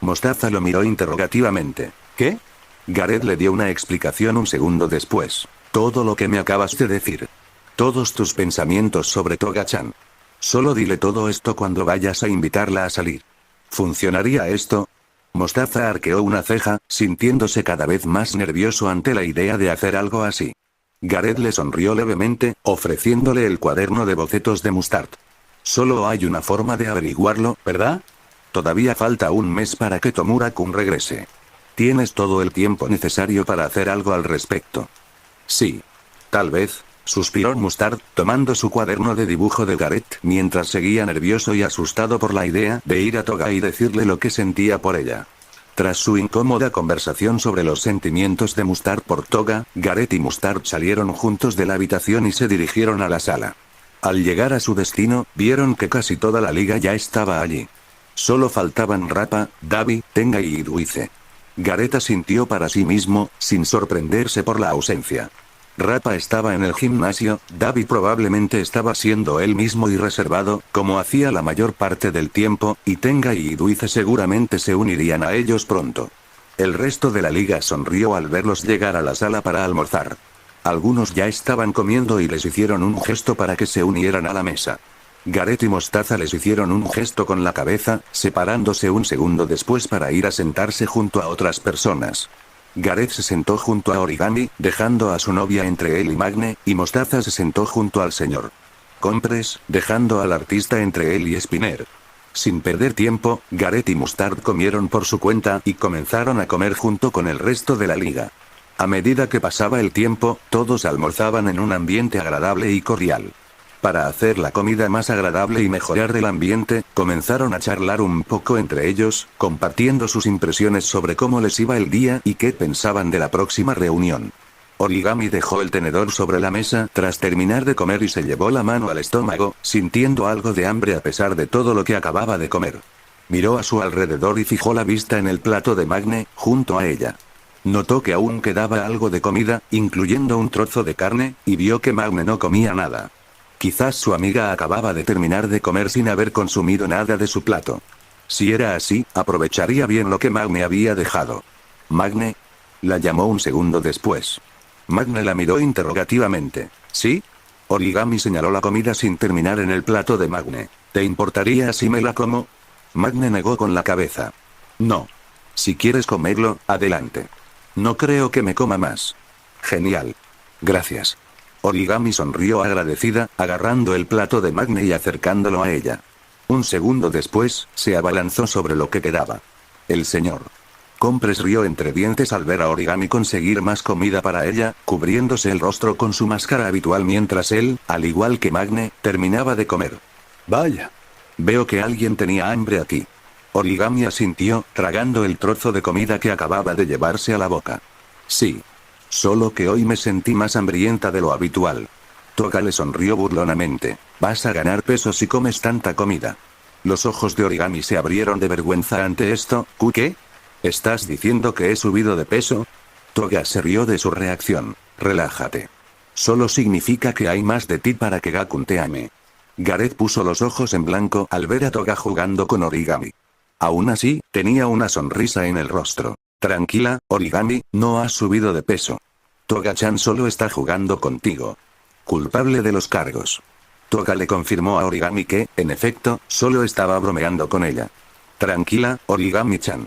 A: Mostaza lo miró interrogativamente. ¿Qué? Gareth le dio una explicación un segundo después. Todo lo que me acabas de decir. Todos tus pensamientos sobre Toga-chan. Solo dile todo esto cuando vayas a invitarla a salir. ¿Funcionaría esto? Mostaza arqueó una ceja, sintiéndose cada vez más nervioso ante la idea de hacer algo así. Gareth le sonrió levemente, ofreciéndole el cuaderno de bocetos de Mustard. Solo hay una forma de averiguarlo, ¿verdad? Todavía falta un mes para que Tomura-kun regrese. Tienes todo el tiempo necesario para hacer algo al respecto. Sí. Tal vez, suspiró Mustard, tomando su cuaderno de dibujo de Gareth mientras seguía nervioso y asustado por la idea de ir a Toga y decirle lo que sentía por ella. Tras su incómoda conversación sobre los sentimientos de Mustard por Toga, Gareth y Mustard salieron juntos de la habitación y se dirigieron a la sala. Al llegar a su destino, vieron que casi toda la liga ya estaba allí. Solo faltaban Rappa, Dabi, Tenga y Iduize. Gareth asintió para sí mismo, sin sorprenderse por la ausencia. Rappa estaba en el gimnasio, Dabi probablemente estaba siendo él mismo y reservado, como hacía la mayor parte del tiempo, y Tenga y Iduize seguramente se unirían a ellos pronto. El resto de la liga sonrió al verlos llegar a la sala para almorzar. Algunos ya estaban comiendo y les hicieron un gesto para que se unieran a la mesa. Gareth y Mostaza les hicieron un gesto con la cabeza, separándose un segundo después para ir a sentarse junto a otras personas. Gareth se sentó junto a Origami, dejando a su novia entre él y Magne, y Mostaza se sentó junto al señor Compress, dejando al artista entre él y Spinner. Sin perder tiempo, Gareth y Mustard comieron por su cuenta y comenzaron a comer junto con el resto de la liga. A medida que pasaba el tiempo, todos almorzaban en un ambiente agradable y cordial. Para hacer la comida más agradable y mejorar el ambiente, comenzaron a charlar un poco entre ellos, compartiendo sus impresiones sobre cómo les iba el día y qué pensaban de la próxima reunión. Origami dejó el tenedor sobre la mesa tras terminar de comer y se llevó la mano al estómago, sintiendo algo de hambre a pesar de todo lo que acababa de comer. Miró a su alrededor y fijó la vista en el plato de Magne, junto a ella. Notó que aún quedaba algo de comida, incluyendo un trozo de carne, y vio que Magne no comía nada. Quizás su amiga acababa de terminar de comer sin haber consumido nada de su plato. Si era así, aprovecharía bien lo que Magne había dejado. ¿Magne? La llamó un segundo después. Magne la miró interrogativamente. ¿Sí? Origami señaló la comida sin terminar en el plato de Magne. ¿Te importaría si me la como? Magne negó con la cabeza. No. Si quieres comerlo, adelante. No creo que me coma más. Genial. Gracias. Origami sonrió agradecida, agarrando el plato de Magne y acercándolo a ella. Un segundo después, se abalanzó sobre lo que quedaba. El señor Compress rió entre dientes al ver a Origami conseguir más comida para ella, cubriéndose el rostro con su máscara habitual mientras él, al igual que Magne, terminaba de comer.
B: Vaya.
A: Veo que alguien tenía hambre aquí. Origami asintió, tragando el trozo de comida que acababa de llevarse a la boca. Sí. Solo que hoy me sentí más hambrienta de lo habitual. Toga le sonrió burlonamente. Vas a ganar peso si comes tanta comida. Los ojos de Origami se abrieron de vergüenza ante esto. ¿Qué? ¿Estás diciendo que he subido de peso? Toga se rió de su reacción. Relájate. Solo significa que hay más de ti para que Gakun te ame. Gareth puso los ojos en blanco al ver a Toga jugando con Origami. Aún así, tenía una sonrisa en el rostro. Tranquila, Origami, no has subido de peso. Toga-chan solo está jugando contigo. Culpable de los cargos. Toga le confirmó a Origami que, en efecto, solo estaba bromeando con ella. Tranquila, Origami-chan.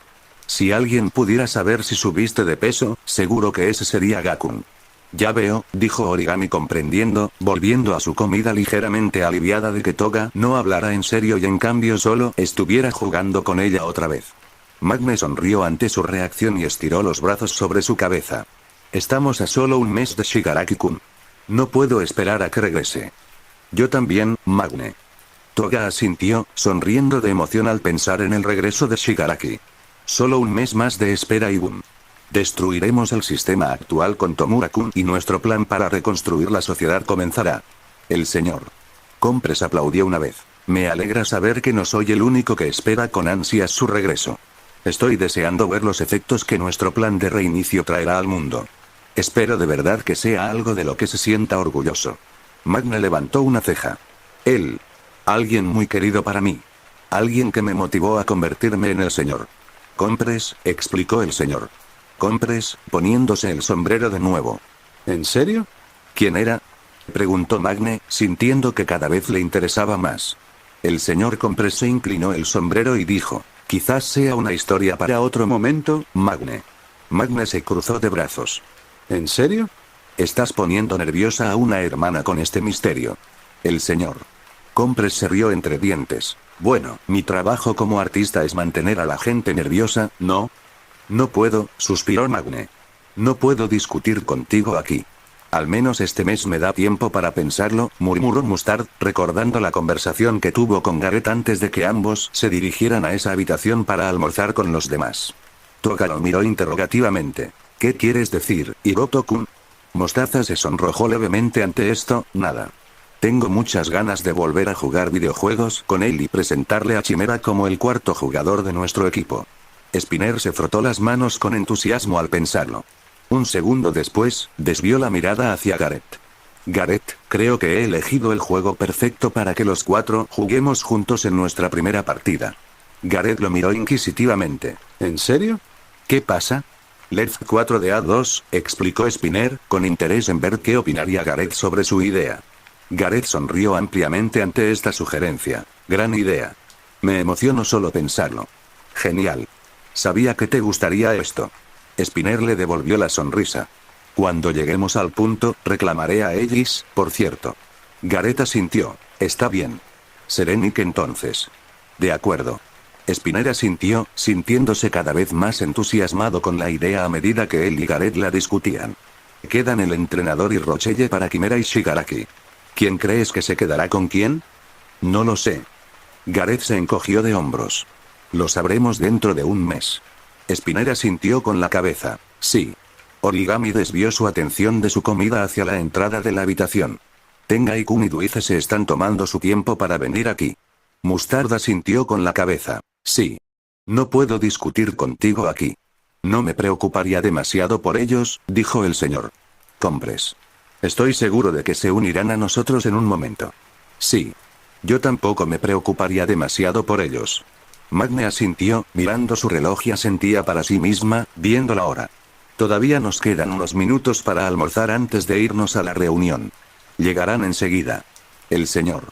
A: Si alguien pudiera saber si subiste de peso, seguro que ese sería Gakun. Ya veo, dijo Origami comprendiendo, volviendo a su comida ligeramente aliviada de que Toga no hablara en serio y en cambio solo estuviera jugando con ella otra vez. Magne sonrió ante su reacción y estiró los brazos sobre su cabeza. Estamos a solo un mes de Shigaraki-kun. No puedo esperar a que regrese. Yo también, Magne. Toga asintió, sonriendo de emoción al pensar en el regreso de Shigaraki. Solo un mes más de espera y boom. Destruiremos el sistema actual con Tomura-kun y nuestro plan para reconstruir la sociedad comenzará. El señor Compress aplaudió una vez. Me alegra saber que no soy el único que espera con ansias su regreso. Estoy deseando ver los efectos que nuestro plan de reinicio traerá al mundo. Espero de verdad que sea algo de lo que se sienta orgulloso. Magne levantó una ceja. Él. Alguien muy querido para mí. Alguien que me motivó a convertirme en el señor Compress, explicó el señor Compress, poniéndose el sombrero de nuevo.
B: ¿En serio?
A: ¿Quién era? Preguntó Magne, sintiendo que cada vez le interesaba más. El señor Compress se inclinó el sombrero y dijo. Quizás sea una historia para otro momento, Magne. Magne se cruzó de brazos.
B: ¿En serio?
A: Estás poniendo nerviosa a una hermana con este misterio. El señor Compress se rió entre dientes. Bueno, mi trabajo como artista es mantener a la gente nerviosa, ¿no? No puedo, suspiró Magne. No puedo discutir contigo aquí. Al menos este mes me da tiempo para pensarlo, murmuró Mustard, recordando la conversación que tuvo con Gareth antes de que ambos se dirigieran a esa habitación para almorzar con los demás. Toga lo miró interrogativamente. ¿Qué quieres decir, Hiroto-kun? Mostaza se sonrojó levemente ante esto. Nada. Tengo muchas ganas de volver a jugar videojuegos con él y presentarle a Chimera como el cuarto jugador de nuestro equipo. Spinner se frotó las manos con entusiasmo al pensarlo. Un segundo después, desvió la mirada hacia Gareth. Gareth, creo que he elegido el juego perfecto para que los cuatro juguemos juntos en nuestra primera partida. Gareth lo miró inquisitivamente.
B: ¿En serio?
A: ¿Qué pasa? Let's 4 de A2, explicó Spinner, con interés en ver qué opinaría Gareth sobre su idea. Gareth sonrió ampliamente ante esta sugerencia. Gran idea. Me emociono solo pensarlo. Genial. Sabía que te gustaría esto. Spinner le devolvió la sonrisa. Cuando lleguemos al punto, reclamaré a Ellis, por cierto. Gareth asintió. Está bien. Seré Nick entonces. De acuerdo. Spinner asintió, sintiéndose cada vez más entusiasmado con la idea a medida que él y Gareth la discutían. Quedan el entrenador y Rochelle para Quimera y Shigaraki. ¿Quién crees que se quedará con quién? No lo sé. Gareth se encogió de hombros. Lo sabremos dentro de un mes. Spinner asintió con la cabeza. Sí. Origami desvió su atención de su comida hacia la entrada de la habitación. Tengai-kun y Duice se están tomando su tiempo para venir aquí. Mustard asintió con la cabeza. Sí. No puedo discutir contigo aquí. No me preocuparía demasiado por ellos, dijo el señor Compres. Estoy seguro de que se unirán a nosotros en un momento. Sí. Yo tampoco me preocuparía demasiado por ellos. Magne asintió, mirando su reloj y asentía para sí misma, viendo la hora. Todavía nos quedan unos minutos para almorzar antes de irnos a la reunión. Llegarán enseguida. El señor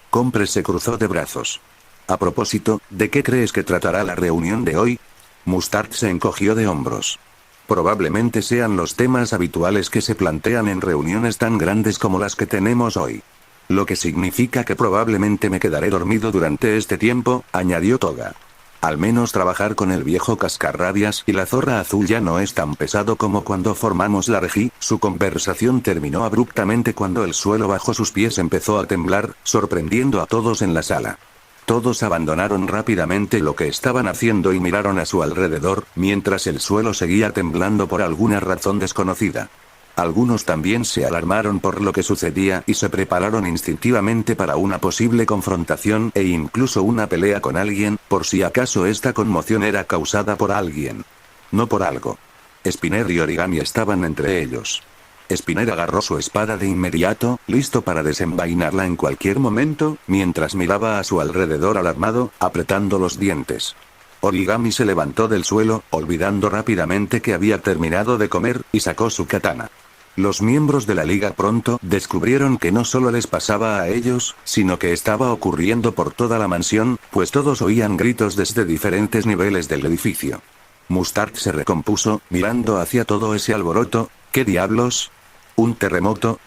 A: Compres se cruzó de brazos. A propósito, ¿de qué crees que tratará la reunión de hoy? Mustard se encogió de hombros. Probablemente sean los temas habituales que se plantean en reuniones tan grandes como las que tenemos hoy. Lo que significa que probablemente me quedaré dormido durante este tiempo, añadió Toga. Al menos trabajar con el viejo cascarrabias y la zorra azul ya no es tan pesado como cuando formamos la Regi. Su conversación terminó abruptamente cuando el suelo bajo sus pies empezó a temblar, sorprendiendo a todos en la sala. Todos abandonaron rápidamente lo que estaban haciendo y miraron a su alrededor, mientras el suelo seguía temblando por alguna razón desconocida. Algunos también se alarmaron por lo que sucedía y se prepararon instintivamente para una posible confrontación e incluso una pelea con alguien, por si acaso esta conmoción era causada por alguien. No por algo. Spinner y Origami estaban entre ellos. Spinner agarró su espada de inmediato, listo para desenvainarla en cualquier momento, mientras miraba a su alrededor alarmado, apretando los dientes. Origami se levantó del suelo, olvidando rápidamente que había terminado de comer, y sacó su katana. Los miembros de la liga pronto descubrieron que no solo les pasaba a ellos, sino que estaba ocurriendo por toda la mansión, pues todos oían gritos desde diferentes niveles del edificio. Mustard se recompuso, mirando hacia todo ese alboroto. ¿Qué diablos? ¿Un terremoto?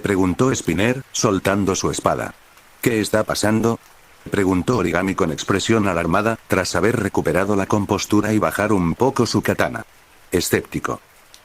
A: Preguntó Spinner, soltando su espada. ¿Qué está pasando? Preguntó Origami con expresión alarmada, tras haber recuperado la compostura y bajar un poco su katana. Escéptico.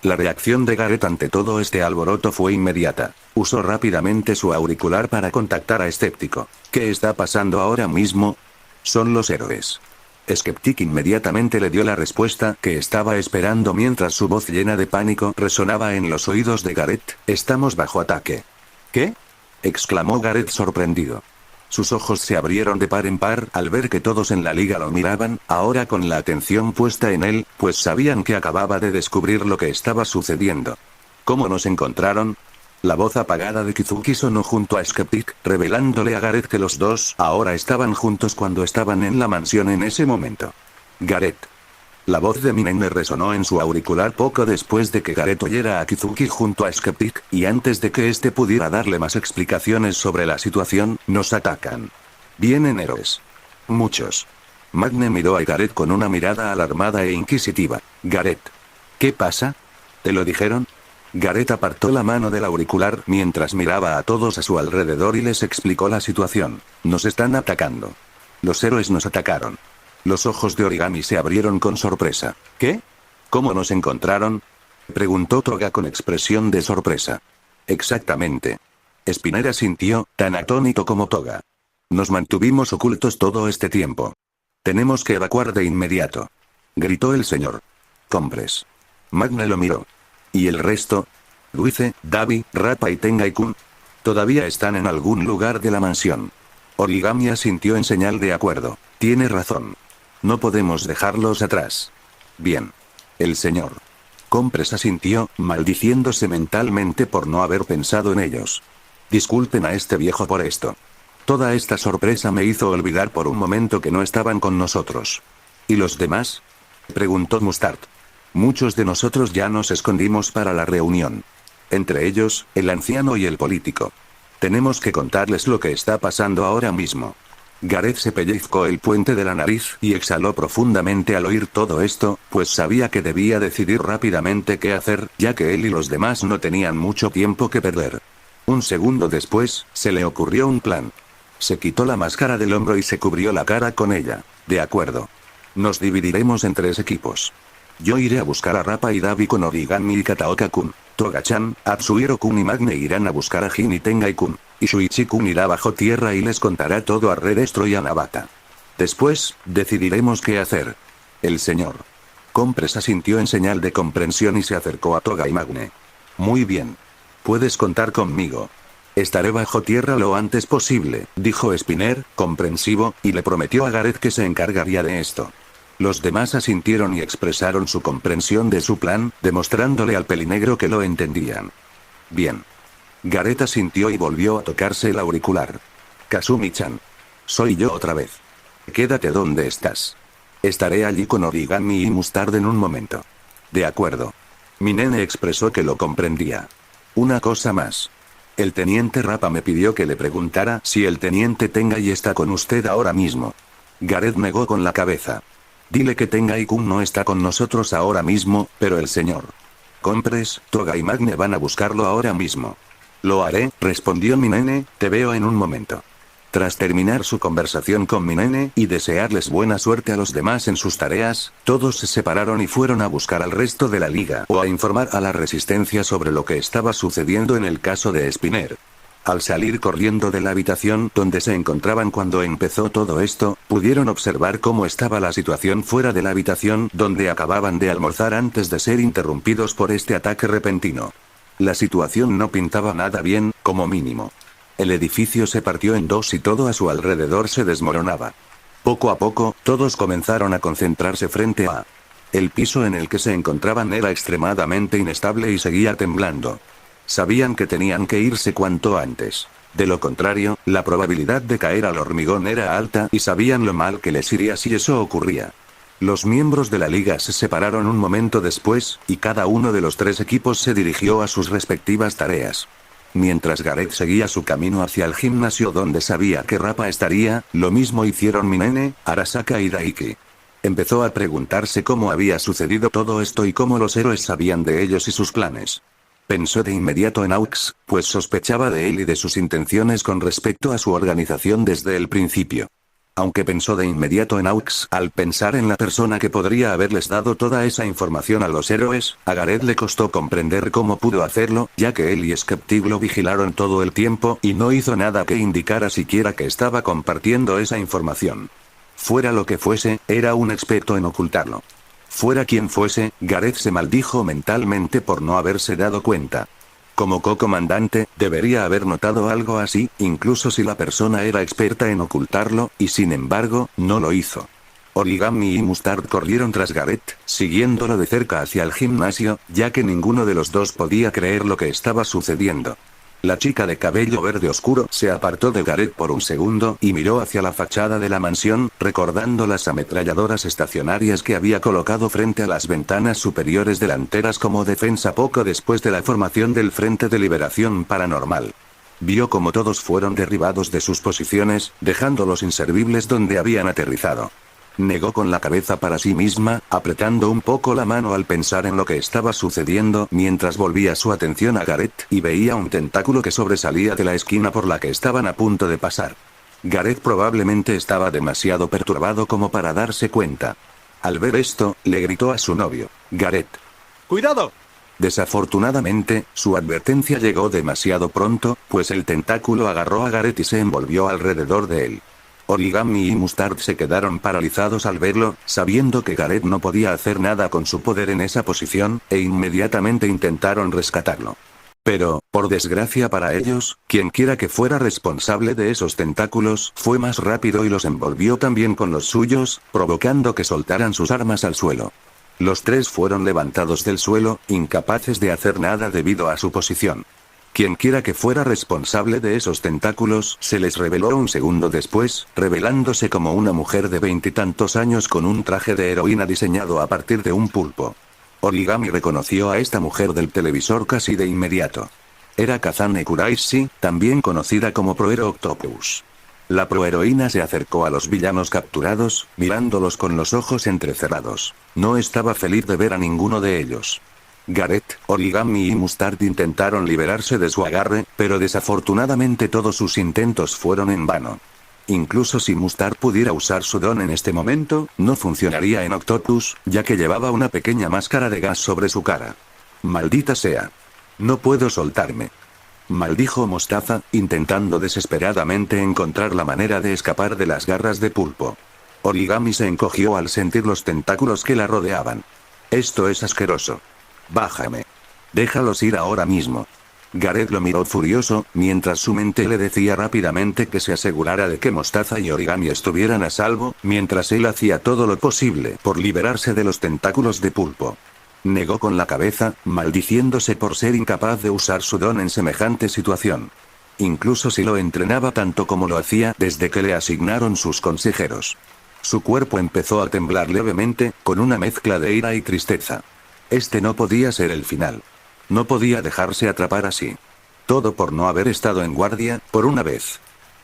A: La reacción de Gareth ante todo este alboroto fue inmediata. Usó rápidamente su auricular para contactar a Escéptico. ¿Qué está pasando ahora mismo? Son los héroes. Skeptic inmediatamente le dio la respuesta que estaba esperando mientras su voz llena de pánico resonaba en los oídos de Gareth. Estamos bajo ataque. ¿Qué? Exclamó Gareth sorprendido. Sus ojos se abrieron de par en par al ver que todos en la liga lo miraban, ahora con la atención puesta en él, pues sabían que acababa de descubrir lo que estaba sucediendo. ¿Cómo nos encontraron? La voz apagada de Kizuki sonó junto a Skeptic, revelándole a Gareth que los dos ahora estaban juntos cuando estaban en la mansión en ese momento. Gareth. La voz de Minenne resonó en su auricular poco después de que Gareth oyera a Kizuki junto a Skeptic, y antes de que éste pudiera darle más explicaciones sobre la situación. Nos atacan. Vienen héroes. Muchos. Magne miró a Gareth con una mirada alarmada e inquisitiva. Gareth. ¿Qué pasa? ¿Te lo dijeron? Gareth apartó la mano del auricular mientras miraba a todos a su alrededor y les explicó la situación. Nos están atacando. Los héroes nos atacaron. Los ojos de Origami se abrieron con sorpresa. ¿Qué? ¿Cómo nos encontraron? Preguntó Toga con expresión de sorpresa. Exactamente. Spinner asintió, tan atónito como Toga. Nos mantuvimos ocultos todo este tiempo. Tenemos que evacuar de inmediato. Gritó el señor Compres. Magne lo miró. ¿Y el resto? Luice, Davi, Rappa y Tengai-kun. Todavía están en algún lugar de la mansión. Origami asintió en señal de acuerdo. Tiene razón. No podemos dejarlos atrás. Bien. El señor Compres asintió, maldiciéndose mentalmente por no haber pensado en ellos. Disculpen a este viejo por esto. Toda esta sorpresa me hizo olvidar por un momento que no estaban con nosotros. ¿Y los demás? Preguntó Mustard. Muchos de nosotros ya nos escondimos para la reunión. Entre ellos, el anciano y el político. Tenemos que contarles lo que está pasando ahora mismo. Gareth se pellizcó el puente de la nariz y exhaló profundamente al oír todo esto, pues sabía que debía decidir rápidamente qué hacer, ya que él y los demás no tenían mucho tiempo que perder. Un segundo después, se le ocurrió un plan. Se quitó la máscara del hombro y se cubrió la cara con ella. De acuerdo. Nos dividiremos en 3 equipos. Yo iré a buscar a Rappa y Dabi con Origami y Kataoka-kun. Toga-chan, Atsuhiro-kun y Magne irán a buscar a Jin y Tengai-kun. Y Shuichi-kun irá bajo tierra y les contará todo a Red Destroy y a Nabata. Después, decidiremos qué hacer. El señor Compres asintió en señal de comprensión y se acercó a Toga y Magne. Muy bien. Puedes contar conmigo. Estaré bajo tierra lo antes posible, dijo Spinner, comprensivo, y le prometió a Gareth que se encargaría de esto. Los demás asintieron y expresaron su comprensión de su plan, demostrándole al pelinegro que lo entendían. Bien. Gareth asintió y volvió a tocarse el auricular. Kasumi-chan. Soy yo otra vez. Quédate donde estás. Estaré allí con Origami y Mustard en un momento. De acuerdo. Mi nene expresó que lo comprendía. Una cosa más. El teniente Rappa me pidió que le preguntara si el teniente Tengai está con usted ahora mismo. Gareth negó con la cabeza. Dile que Tengai-kun no está con nosotros ahora mismo, pero el señor Compres, Toga y Magne van a buscarlo ahora mismo. Lo haré, respondió mi nene, te veo en un momento. Tras terminar su conversación con mi nene y desearles buena suerte a los demás en sus tareas, todos se separaron y fueron a buscar al resto de la liga o a informar a la resistencia sobre lo que estaba sucediendo en el caso de Spinner. Al salir corriendo de la habitación donde se encontraban cuando empezó todo esto, pudieron observar cómo estaba la situación fuera de la habitación donde acababan de almorzar antes de ser interrumpidos por este ataque repentino. La situación no pintaba nada bien, como mínimo. El edificio se partió en 2 y todo a su alrededor se desmoronaba. Poco a poco, todos comenzaron a concentrarse frente a... El piso en el que se encontraban era extremadamente inestable y seguía temblando. Sabían que tenían que irse cuanto antes. De lo contrario, la probabilidad de caer al hormigón era alta y sabían lo mal que les iría si eso ocurría. Los miembros de la liga se separaron un momento después, y cada uno de los 3 equipos se dirigió a sus respectivas tareas. Mientras Gareth seguía su camino hacia el gimnasio donde sabía que Rappa estaría, lo mismo hicieron mi nene, Arasaka y Daiki. Empezó a preguntarse cómo había sucedido todo esto y cómo los héroes sabían de ellos y sus planes. Pensó de inmediato en Aux, pues sospechaba de él y de sus intenciones con respecto a su organización desde el principio. Aunque pensó de inmediato en Aux, al pensar en la persona que podría haberles dado toda esa información a los héroes, a Gareth le costó comprender cómo pudo hacerlo, ya que él y Skeptic lo vigilaron todo el tiempo y no hizo nada que indicara siquiera que estaba compartiendo esa información. Fuera lo que fuese, era un experto en ocultarlo. Fuera quien fuese, Gareth se maldijo mentalmente por no haberse dado cuenta. Como co-comandante, debería haber notado algo así, incluso si la persona era experta en ocultarlo, y sin embargo, no lo hizo. Origami y Mustard corrieron tras Gareth, siguiéndolo de cerca hacia el gimnasio, ya que ninguno de los dos podía creer lo que estaba sucediendo. La chica de cabello verde oscuro se apartó de Gareth por un segundo y miró hacia la fachada de la mansión, recordando las ametralladoras estacionarias que había colocado frente a las ventanas superiores delanteras como defensa poco después de la formación del Frente de Liberación Paranormal. Vio como todos fueron derribados de sus posiciones, dejándolos inservibles donde habían aterrizado. Negó con la cabeza para sí misma, apretando un poco la mano al pensar en lo que estaba sucediendo mientras volvía su atención a Gareth y veía un tentáculo que sobresalía de la esquina por la que estaban a punto de pasar. Gareth probablemente estaba demasiado perturbado como para darse cuenta. Al ver esto, le gritó a su novio: «Gareth.
B: ¡Cuidado!».
A: Desafortunadamente, su advertencia llegó demasiado pronto, pues el tentáculo agarró a Gareth y se envolvió alrededor de él. Origami y Mustard se quedaron paralizados al verlo, sabiendo que Gareth no podía hacer nada con su poder en esa posición, e inmediatamente intentaron rescatarlo. Pero, por desgracia para ellos, quienquiera que fuera responsable de esos tentáculos fue más rápido y los envolvió también con los suyos, provocando que soltaran sus armas al suelo. Los 3 fueron levantados del suelo, incapaces de hacer nada debido a su posición. Quienquiera que fuera responsable de esos tentáculos se les reveló un segundo después, revelándose como una mujer de 20 y tantos años con un traje de heroína diseñado a partir de un pulpo. Origami reconoció a esta mujer del televisor casi de inmediato. Era Kazane Kuraishi, también conocida como Proero Octopus. La proheroína se acercó a los villanos capturados, mirándolos con los ojos entrecerrados. No estaba feliz de ver a ninguno de ellos. Gareth, Origami y Mustard intentaron liberarse de su agarre, pero desafortunadamente todos sus intentos fueron en vano. Incluso si Mustard pudiera usar su don en este momento, no funcionaría en Octopus, ya que llevaba una pequeña máscara de gas sobre su cara. Maldita sea. No puedo soltarme. Maldijo Mostaza, intentando desesperadamente encontrar la manera de escapar de las garras de Pulpo. Origami se encogió al sentir los tentáculos que la rodeaban. Esto es asqueroso. Bájame. Déjalos ir ahora mismo. Gareth lo miró furioso, mientras su mente le decía rápidamente que se asegurara de que Mostaza y Origami estuvieran a salvo, mientras él hacía todo lo posible por liberarse de los tentáculos de Pulpo. Negó con la cabeza, maldiciéndose por ser incapaz de usar su don en semejante situación. Incluso si lo entrenaba tanto como lo hacía desde que le asignaron sus consejeros. Su cuerpo empezó a temblar levemente, con una mezcla de ira y tristeza. Este no podía ser el final. No podía dejarse atrapar así. Todo por no haber estado en guardia, por una vez.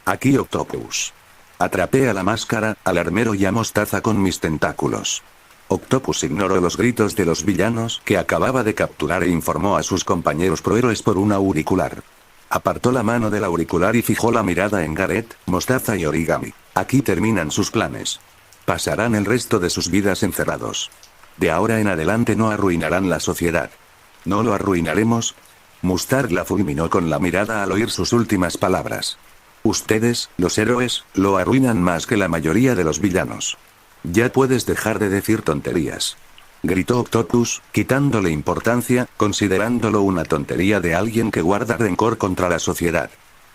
A: Aquí Octopus. Atrapé a la máscara, al armero y a Mostaza con mis tentáculos. Octopus ignoró los gritos de los villanos que acababa de capturar e informó a sus compañeros prohéroes por un auricular. Apartó la mano del auricular y fijó la mirada en Gareth, Mostaza y Origami. Aquí terminan sus planes. Pasarán el resto de sus vidas encerrados. De ahora en adelante no arruinarán la sociedad. ¿No lo arruinaremos? Mustard la fulminó con la mirada al oír sus últimas palabras. Ustedes, los héroes, lo arruinan más que la mayoría de los villanos. Ya puedes dejar de decir tonterías. Gritó Octopus, quitándole importancia, considerándolo una tontería de alguien que guarda rencor contra la sociedad.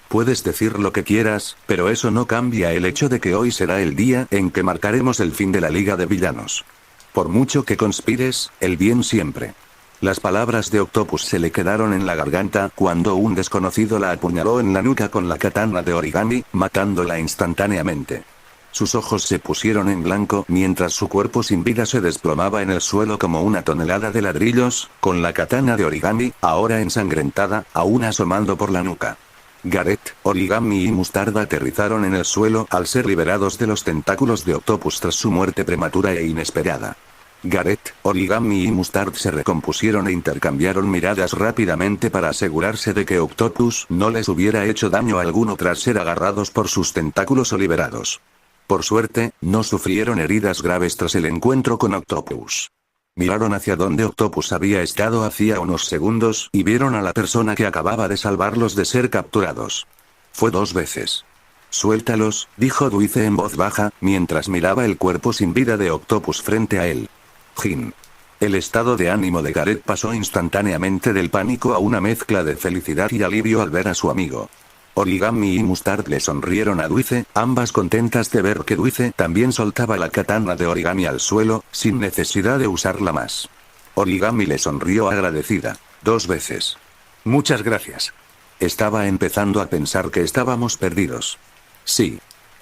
A: Puedes decir lo que quieras, pero eso no cambia el hecho de que hoy será el día en que marcaremos el fin de la Liga de Villanos. Por mucho que conspires, el bien siempre. Las palabras de Octopus se le quedaron en la garganta cuando un desconocido la apuñaló en la nuca con la katana de Origami, matándola instantáneamente. Sus ojos se pusieron en blanco mientras su cuerpo sin vida se desplomaba en el suelo como una tonelada de ladrillos, con la katana de Origami, ahora ensangrentada, aún asomando por la nuca. Gareth, Origami y Mustard aterrizaron en el suelo al ser liberados de los tentáculos de Octopus tras su muerte prematura e inesperada. Gareth, Origami y Mustard se recompusieron e intercambiaron miradas rápidamente para asegurarse de que Octopus no les hubiera hecho daño alguno tras ser agarrados por sus tentáculos o liberados. Por suerte, no sufrieron heridas graves tras el encuentro con Octopus. Miraron hacia donde Octopus había estado hacía unos segundos y vieron a la persona que acababa de salvarlos de ser capturados. Fue 2 veces. Suéltalos, dijo Dulce en voz baja, mientras miraba el cuerpo sin vida de Octopus frente a él. Jin. El estado de ánimo de Gareth pasó instantáneamente del pánico a una mezcla de felicidad y alivio al ver a su amigo. Origami y Mustard le sonrieron a Dulce, ambas contentas de ver que Dulce también soltaba la katana de Origami al suelo, sin necesidad de usarla más. Origami le sonrió agradecida. 2 veces. Muchas gracias. Estaba empezando a pensar que estábamos perdidos. Sí.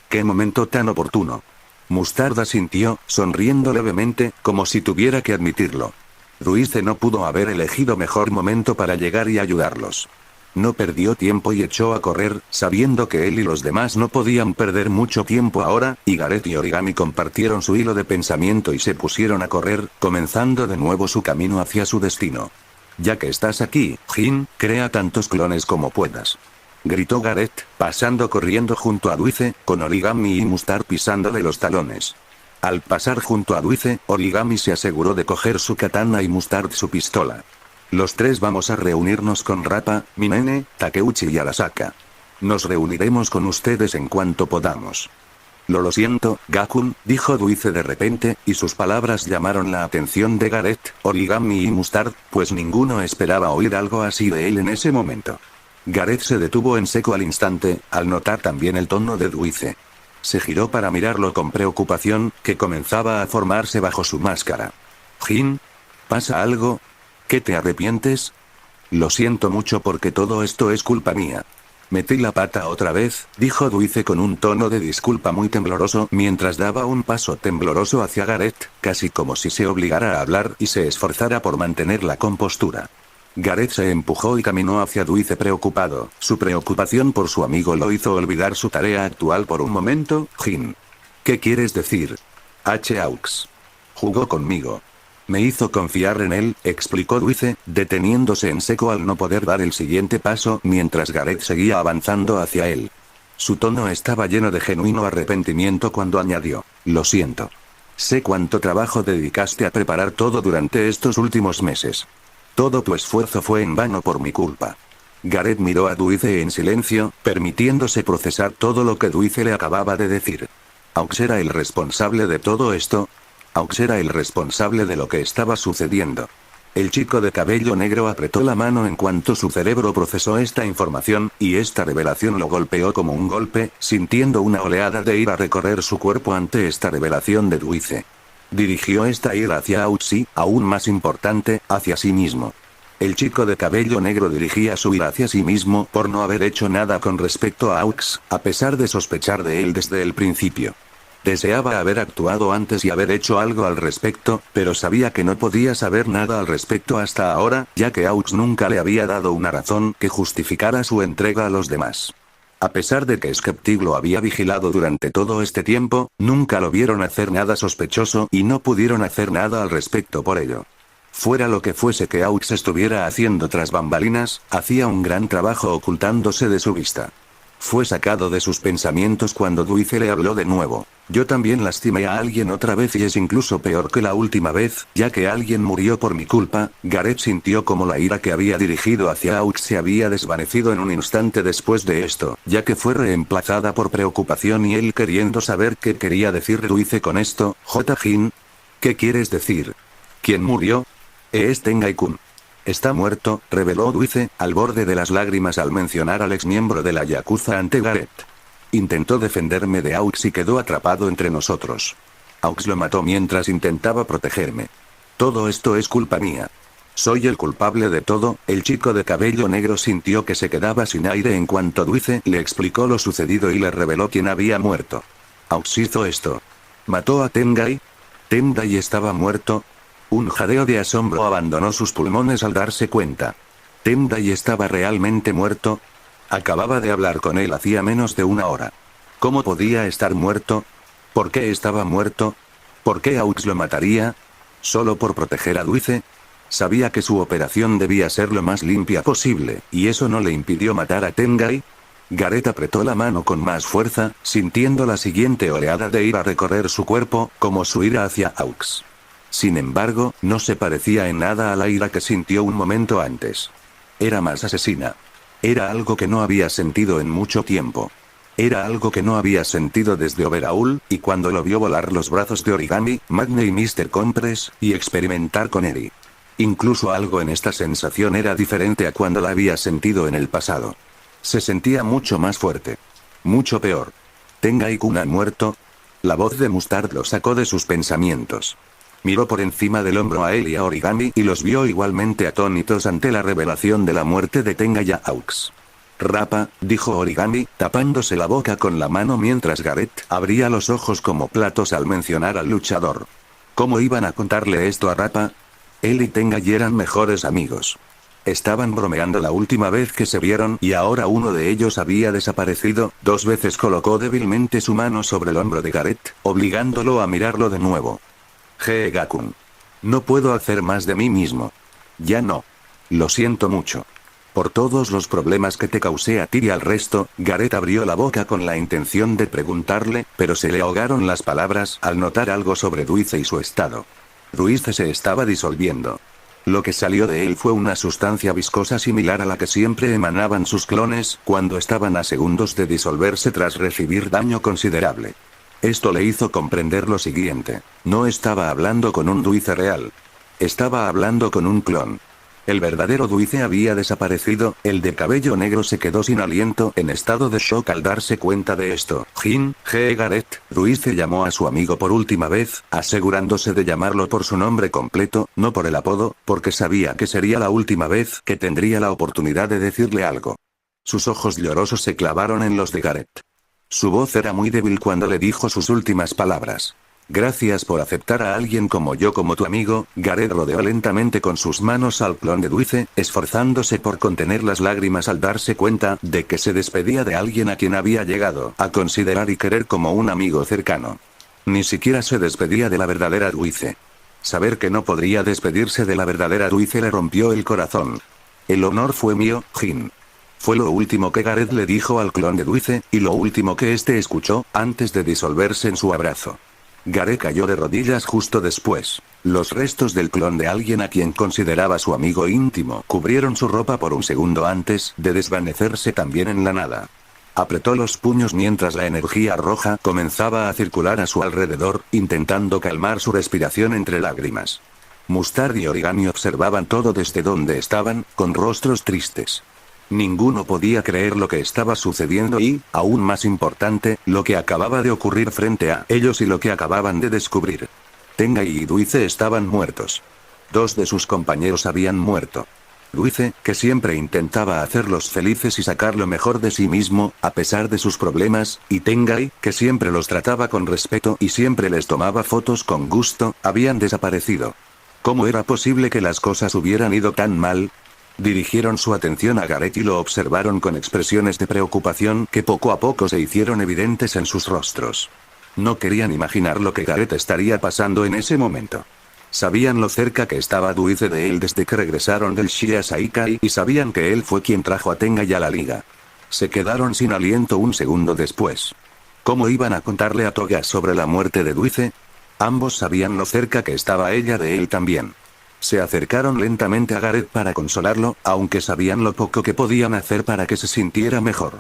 A: Qué momento tan oportuno. Mustard asintió, sonriendo levemente, como si tuviera que admitirlo. Dulce no pudo haber elegido mejor momento para llegar y ayudarlos. No perdió tiempo y echó a correr, sabiendo que él y los demás no podían perder mucho tiempo ahora, y Gareth y Origami compartieron su hilo de pensamiento y se pusieron a correr, comenzando de nuevo su camino hacia su destino. Ya que estás aquí, Jin, crea tantos clones como puedas. Gritó Gareth, pasando corriendo junto a Dulce, con Origami y Mustard pisándole los talones. Al pasar junto a Dulce, Origami se aseguró de coger su katana y Mustard su pistola. Los 3 vamos a reunirnos con Rappa, Minene, Takeuchi y Arasaka. Nos reuniremos con ustedes en cuanto podamos. Lo siento, Gakun, dijo Dulce de repente, y sus palabras llamaron la atención de Gareth, Origami y Mustard, pues ninguno esperaba oír algo así de él en ese momento. Gareth se detuvo en seco al instante, al notar también el tono de Dulce. Se giró para mirarlo con preocupación, que comenzaba a formarse bajo su máscara. Jin, ¿pasa algo? ¿Qué te arrepientes? Lo siento mucho porque todo esto es culpa mía. Metí la pata otra vez, dijo Dulce con un tono de disculpa muy tembloroso mientras daba un paso tembloroso hacia Gareth, casi como si se obligara a hablar y se esforzara por mantener la compostura. Gareth se empujó y caminó hacia Dwayne preocupado. Su preocupación por su amigo lo hizo olvidar su tarea actual por un momento. Jin. ¿Qué quieres decir? Aux. Jugó conmigo. Me hizo confiar en él, explicó Dwayne, deteniéndose en seco al no poder dar el siguiente paso mientras Gareth seguía avanzando hacia él. Su tono estaba lleno de genuino arrepentimiento cuando añadió, lo siento. Sé cuánto trabajo dedicaste a preparar todo durante estos últimos meses. Todo tu esfuerzo fue en vano por mi culpa. Gareth miró a Dwayne en silencio, permitiéndose procesar todo lo que Dwayne le acababa de decir. ¿Aux era el responsable de todo esto? ¿Aux era el responsable de lo que estaba sucediendo? El chico de cabello negro apretó la mano en cuanto su cerebro procesó esta información, y esta revelación lo golpeó como un golpe, sintiendo una oleada de ira recorrer su cuerpo ante esta revelación de Dwayne. Dirigió esta ira hacia Aux y, aún más importante, hacia sí mismo. El chico de cabello negro dirigía su ira hacia sí mismo por no haber hecho nada con respecto a Aux, a pesar de sospechar de él desde el principio. Deseaba haber actuado antes y haber hecho algo al respecto, pero sabía que no podía saber nada al respecto hasta ahora, ya que Aux nunca le había dado una razón que justificara su entrega a los demás. A pesar de que Skeptic lo había vigilado durante todo este tiempo, nunca lo vieron hacer nada sospechoso y no pudieron hacer nada al respecto por ello. Fuera lo que fuese que Aux estuviera haciendo tras bambalinas, hacía un gran trabajo ocultándose de su vista. Fue sacado de sus pensamientos cuando Dwayne le habló de nuevo. Yo también lastimé a alguien otra vez y es incluso peor que la última vez, ya que alguien murió por mi culpa. Gareth sintió como la ira que había dirigido hacia Aux se había desvanecido en un instante después de esto, ya que fue reemplazada por preocupación y él queriendo saber qué quería decir Dwayne con esto. Jin. ¿Qué quieres decir? ¿Quién murió? Es Tengai-kun. Está muerto, reveló Dwayne, al borde de las lágrimas al mencionar al exmiembro de la Yakuza ante Gareth. Intentó defenderme de Aux y quedó atrapado entre nosotros. Aux lo mató mientras intentaba protegerme. Todo esto es culpa mía. Soy el culpable de todo. El chico de cabello negro sintió que se quedaba sin aire en cuanto Dwayne le explicó lo sucedido y le reveló quién había muerto. Aux hizo esto. ¿Mató a Tengai? ¿Tengai estaba muerto? Un jadeo de asombro abandonó sus pulmones al darse cuenta. ¿Tengai estaba realmente muerto? Acababa de hablar con él hacía menos de una hora. ¿Cómo podía estar muerto? ¿Por qué estaba muerto? ¿Por qué Aux lo mataría? ¿Solo por proteger a Dwayne? Sabía que su operación debía ser lo más limpia posible, y eso no le impidió matar a Tengai. Gareth apretó la mano con más fuerza, sintiendo la siguiente oleada de ira recorrer su cuerpo, como su ira hacia Aux. Sin embargo, no se parecía en nada a la ira que sintió un momento antes. Era más asesina. Era algo que no había sentido en mucho tiempo. Era algo que no había sentido desde Overhaul, y cuando lo vio volar los brazos de Origami, Magne y Mr. Compress, y experimentar con Eri. Incluso algo en esta sensación era diferente a cuando la había sentido en el pasado. Se sentía mucho más fuerte. Mucho peor. ¿Tengai-kun ha muerto? La voz de Mustard lo sacó de sus pensamientos. Miró por encima del hombro a él y a Origami y los vio igualmente atónitos ante la revelación de la muerte de Tengai a Aux. Rapa, dijo Origami, tapándose la boca con la mano mientras Gareth abría los ojos como platos al mencionar al luchador. ¿Cómo iban a contarle esto a Rapa? Él y Tengai eran mejores amigos. Estaban bromeando la última vez que se vieron y ahora uno de ellos había desaparecido. 2 veces colocó débilmente su mano sobre el hombro de Gareth, obligándolo a mirarlo de nuevo. Gakun. No puedo hacer más de mí mismo. Ya no. Lo siento mucho. Por todos los problemas que te causé a ti y al resto. Gareth abrió la boca con la intención de preguntarle, pero se le ahogaron las palabras al notar algo sobre Dwayne y su estado. Dwayne se estaba disolviendo. Lo que salió de él fue una sustancia viscosa similar a la que siempre emanaban sus clones cuando estaban a segundos de disolverse tras recibir daño considerable. Esto le hizo comprender lo siguiente. No estaba hablando con un Dwayne real. Estaba hablando con un clon. El verdadero Dwayne había desaparecido. El de cabello negro se quedó sin aliento, en estado de shock al darse cuenta de esto. Gareth. Dwayne llamó a su amigo por última vez, asegurándose de llamarlo por su nombre completo, no por el apodo, porque sabía que sería la última vez que tendría la oportunidad de decirle algo. Sus ojos llorosos se clavaron en los de Gareth. Su voz era muy débil cuando le dijo sus últimas palabras. Gracias por aceptar a alguien como yo como tu amigo. Gareth rodeó lentamente con sus manos al clon de Dulce, esforzándose por contener las lágrimas al darse cuenta de que se despedía de alguien a quien había llegado a considerar y querer como un amigo cercano. Ni siquiera se despedía de la verdadera Dulce. Saber que no podría despedirse de la verdadera Dulce le rompió el corazón. El honor fue mío, Jin. Fue lo último que Gareth le dijo al clon de Dulce, y lo último que éste escuchó, antes de disolverse en su abrazo. Gareth cayó de rodillas justo después. Los restos del clon de alguien a quien consideraba su amigo íntimo cubrieron su ropa por un segundo antes de desvanecerse también en la nada. Apretó los puños mientras la energía roja comenzaba a circular a su alrededor, intentando calmar su respiración entre lágrimas. Mustard y Origami observaban todo desde donde estaban, con rostros tristes. Ninguno podía creer lo que estaba sucediendo y, aún más importante, lo que acababa de ocurrir frente a ellos y lo que acababan de descubrir. Tengai y Dulce estaban muertos. 2 de sus compañeros habían muerto. Dulce, que siempre intentaba hacerlos felices y sacar lo mejor de sí mismo, a pesar de sus problemas, y Tengai, que siempre los trataba con respeto y siempre les tomaba fotos con gusto, habían desaparecido. ¿Cómo era posible que las cosas hubieran ido tan mal? Dirigieron su atención a Gareth y lo observaron con expresiones de preocupación que poco a poco se hicieron evidentes en sus rostros. No querían imaginar lo que Gareth estaría pasando en ese momento. Sabían lo cerca que estaba Dulce de él desde que regresaron del Shia Saikai y sabían que él fue quien trajo a Tengai a la liga. Se quedaron sin aliento un segundo después. ¿Cómo iban a contarle a Toga sobre la muerte de Dulce? Ambos sabían lo cerca que estaba ella de él también. Se acercaron lentamente a Gareth para consolarlo, aunque sabían lo poco que podían hacer para que se sintiera mejor.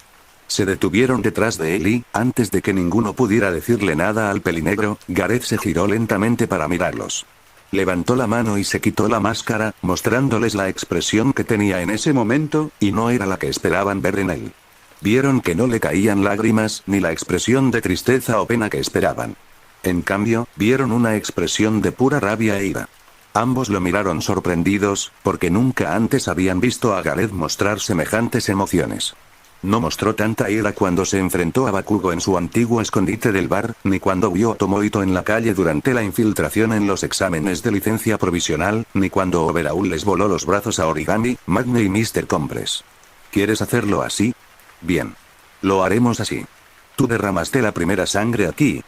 A: Se detuvieron detrás de él y, antes de que ninguno pudiera decirle nada al pelinegro, Gareth se giró lentamente para mirarlos. Levantó la mano y se quitó la máscara, mostrándoles la expresión que tenía en ese momento, y no era la que esperaban ver en él. Vieron que no le caían lágrimas, ni la expresión de tristeza o pena que esperaban. En cambio, vieron una expresión de pura rabia e ira. Ambos lo miraron sorprendidos, porque nunca antes habían visto a Gareth mostrar semejantes emociones. No mostró tanta ira cuando se enfrentó a Bakugo en su antiguo escondite del bar, ni cuando vio a Tomohito en la calle durante la infiltración en los exámenes de licencia provisional, ni cuando Overhaul les voló los brazos a Origami, Magne y Mr. Compress. ¿Quieres hacerlo así? Bien. Lo haremos así. Tú derramaste la primera sangre aquí.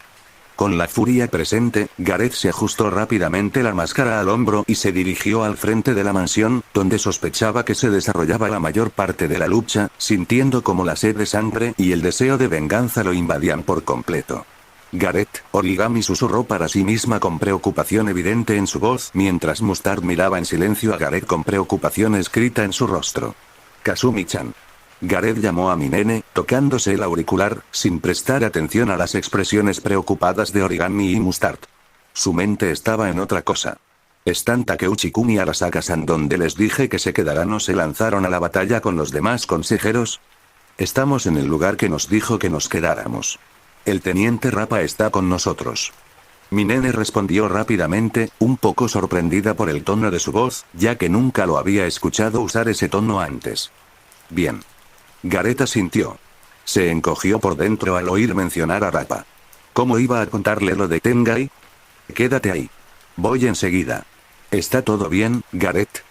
A: Con la furia presente, Gareth se ajustó rápidamente la máscara al hombro y se dirigió al frente de la mansión, donde sospechaba que se desarrollaba la mayor parte de la lucha, sintiendo como la sed de sangre y el deseo de venganza lo invadían por completo. Gareth, Origami susurró para sí misma con preocupación evidente en su voz, mientras Mustard miraba en silencio a Gareth con preocupación escrita en su rostro. Kazumi-chan. Gareth llamó a Minene, tocándose el auricular, sin prestar atención a las expresiones preocupadas de Origami y Mustard. Su mente estaba en otra cosa. ¿Están Takeuchi-kun y Arasaka-san donde les dije que se quedarán o se lanzaron a la batalla con los demás consejeros? Estamos en el lugar que nos dijo que nos quedáramos. El teniente Rappa está con nosotros. Minene respondió rápidamente, un poco sorprendida por el tono de su voz, ya que nunca lo había escuchado usar ese tono antes. Bien. Gareth asintió. Se encogió por dentro al oír mencionar a Rappa. ¿Cómo iba a contarle lo de Tengai? Quédate ahí. Voy enseguida. ¿Está todo bien, Gareth?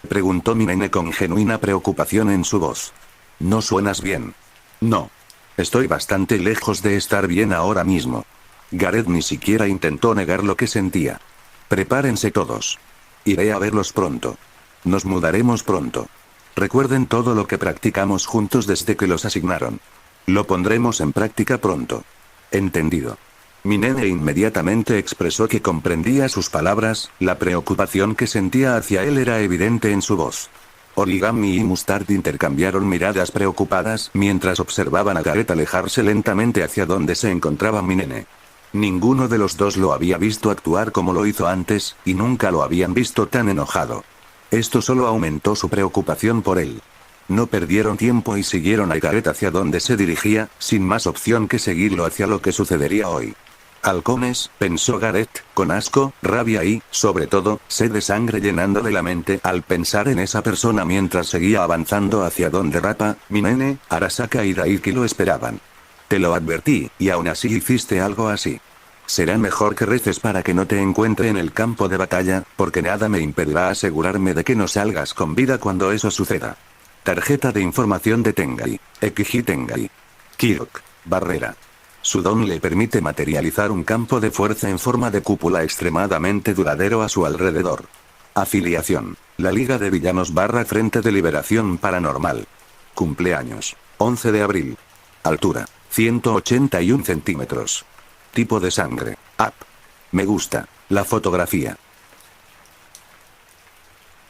A: Preguntó Minene con genuina preocupación en su voz. No suenas bien. No. Estoy bastante lejos de estar bien ahora mismo. Gareth ni siquiera intentó negar lo que sentía. Prepárense todos. Iré a verlos pronto. Nos mudaremos pronto. Recuerden todo lo que practicamos juntos desde que los asignaron. Lo pondremos en práctica pronto. Entendido. Minene inmediatamente expresó que comprendía sus palabras, la preocupación que sentía hacia él era evidente en su voz. Origami y Mustard intercambiaron miradas preocupadas mientras observaban a Gareth alejarse lentamente hacia donde se encontraba Minene. Ninguno de los dos lo había visto actuar como lo hizo antes, y nunca lo habían visto tan enojado. Esto solo aumentó su preocupación por él. No perdieron tiempo y siguieron a Gareth hacia donde se dirigía, sin más opción que seguirlo hacia lo que sucedería hoy. Halcones, pensó Gareth, con asco, rabia y, sobre todo, sed de sangre llenándole la mente al pensar en esa persona mientras seguía avanzando hacia donde Rappa, Minene, Arasaka y Daiki lo esperaban. Te lo advertí, y aún así hiciste algo así. Será mejor que reces para que no te encuentre en el campo de batalla, porque nada me impedirá asegurarme de que no salgas con vida cuando eso suceda. Tarjeta de información de Tengai. Ekiji Tengai. Kirok. Barrera. Su don le permite materializar un campo de fuerza en forma de cúpula extremadamente duradero a su alrededor. Afiliación. La Liga de Villanos / Frente de Liberación Paranormal. Cumpleaños. 11 de abril. Altura. 181 centímetros. Tipo de sangre. Up. Me gusta. La fotografía.